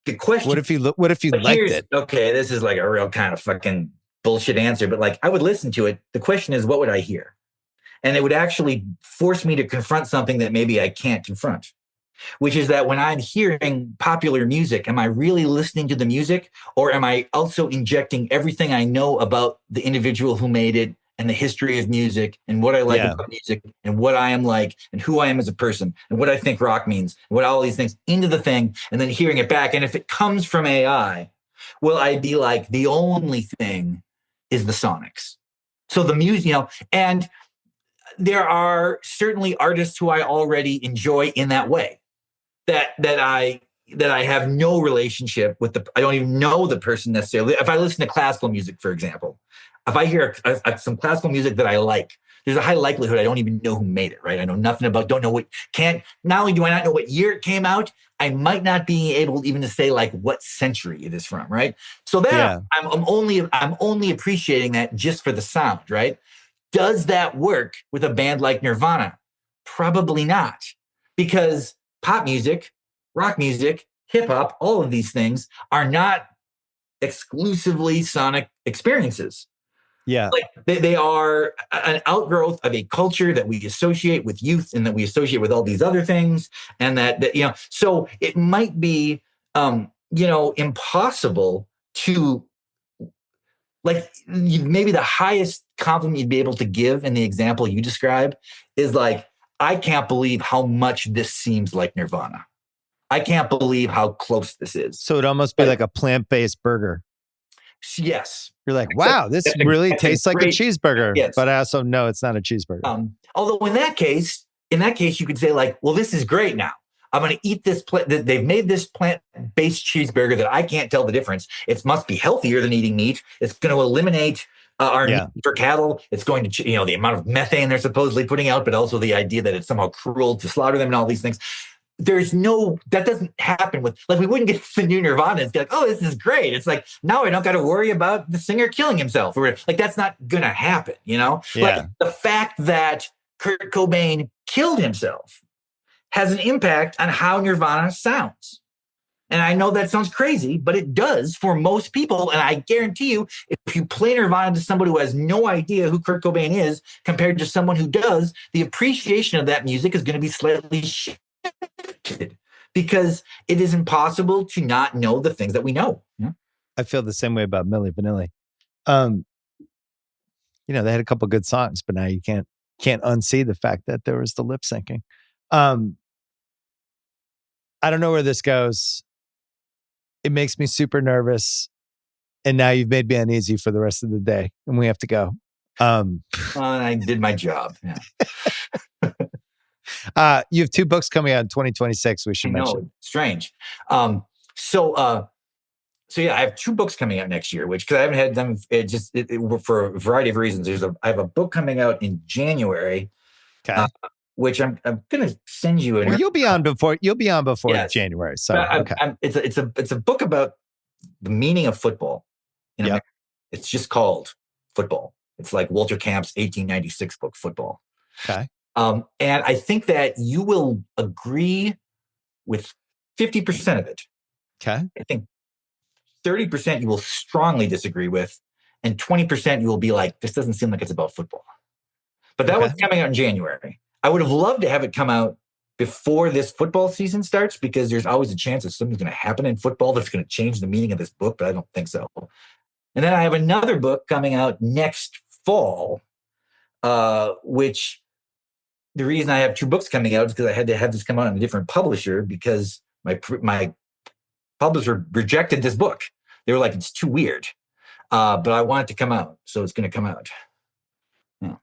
The question: what if you liked it? Okay, this is like a real kind of fucking bullshit answer, but like I would listen to it. The question is, what would I hear? And it would actually force me to confront something that maybe I can't confront, which is that when I'm hearing popular music, am I really listening to the music, or am I also injecting everything I know about the individual who made it and the history of music and what I like about music and what I am like and who I am as a person and what I think rock means and what all these things into the thing and then hearing it back? And if it comes from AI, will I be like, the only thing is the sonics? So the music, and there are certainly artists who I already enjoy in that way, that I have no relationship with. I don't even know the person necessarily. If I listen to classical music, for example, if I hear some classical music that I like, there's a high likelihood I don't even know who made it, right? I know nothing about, not only do I not know what year it came out, I might not be able even to say like what century it is from, right? So that I'm only appreciating that just for the sound, right? Does that work with a band like Nirvana? Probably not, because pop music, rock music, hip hop, all of these things are not exclusively sonic experiences. Yeah. Like they are an outgrowth of a culture that we associate with youth and that we associate with all these other things. And that so it might be, impossible to, like, maybe the highest compliment you'd be able to give in the example you describe is like, I can't believe how much this seems like Nirvana. I can't believe how close this is. So it'd almost be like a plant-based burger. Yes. You're like, wow, this really tastes like a cheeseburger. Yes. But I also know it's not a cheeseburger. Although in that case, you could say like, well, this is great now. I'm going to eat this they've made this plant-based cheeseburger that I can't tell the difference. It must be healthier than eating meat. It's going to eliminate our need for cattle. It's going to, the amount of methane they're supposedly putting out, but also the idea that it's somehow cruel to slaughter them and all these things. That doesn't happen with, like, we wouldn't get the new Nirvana and be like, oh, this is great. It's like, now I don't got to worry about the singer killing himself. Or like, that's not going to happen, Like the fact that Kurt Cobain killed himself has an impact on how Nirvana sounds. And I know that sounds crazy, but it does for most people. And I guarantee you, if you play Nirvana to somebody who has no idea who Kurt Cobain is compared to someone who does, the appreciation of that music is going to be slightly shifted, because it is impossible to not know the things that we know. I feel the same way about Milli Vanilli. They had a couple good songs, but now you can't unsee the fact that there was the lip syncing. I don't know where this goes. It makes me super nervous. And now you've made me uneasy for the rest of the day, and we have to go. I did my job. Yeah. You have 2 books coming out in 2026. We should mention. Strange. So yeah, I have 2 books coming out next year, which because I haven't had them for a variety of reasons. I have a book coming out in January, Okay. Which I'm going to send you. Well, you'll be on before Yes. January. So okay. It's a book about the meaning of football in America. It's just called Football. It's like Walter Camp's 1896 book, Football. Okay. And I think that you will agree with 50% of it. Okay. I think 30% you will strongly disagree with, and 20% you will be like, this doesn't seem like it's about football. But that was coming out in January. I would have loved to have it come out before this football season starts, because there's always a chance that something's going to happen in football that's going to change the meaning of this book, but I don't think so. And then I have another book coming out next fall, which the reason I have 2 books coming out is because I had to have this come out on a different publisher, because my publisher rejected this book. They were like, it's too weird. But I want it to come out, so it's going to come out. Yeah.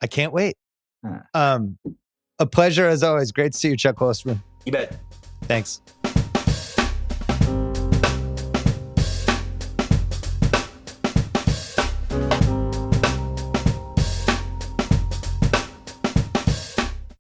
I can't wait. A pleasure as always. Great to see you, Chuck Klosterman. You bet. Thanks.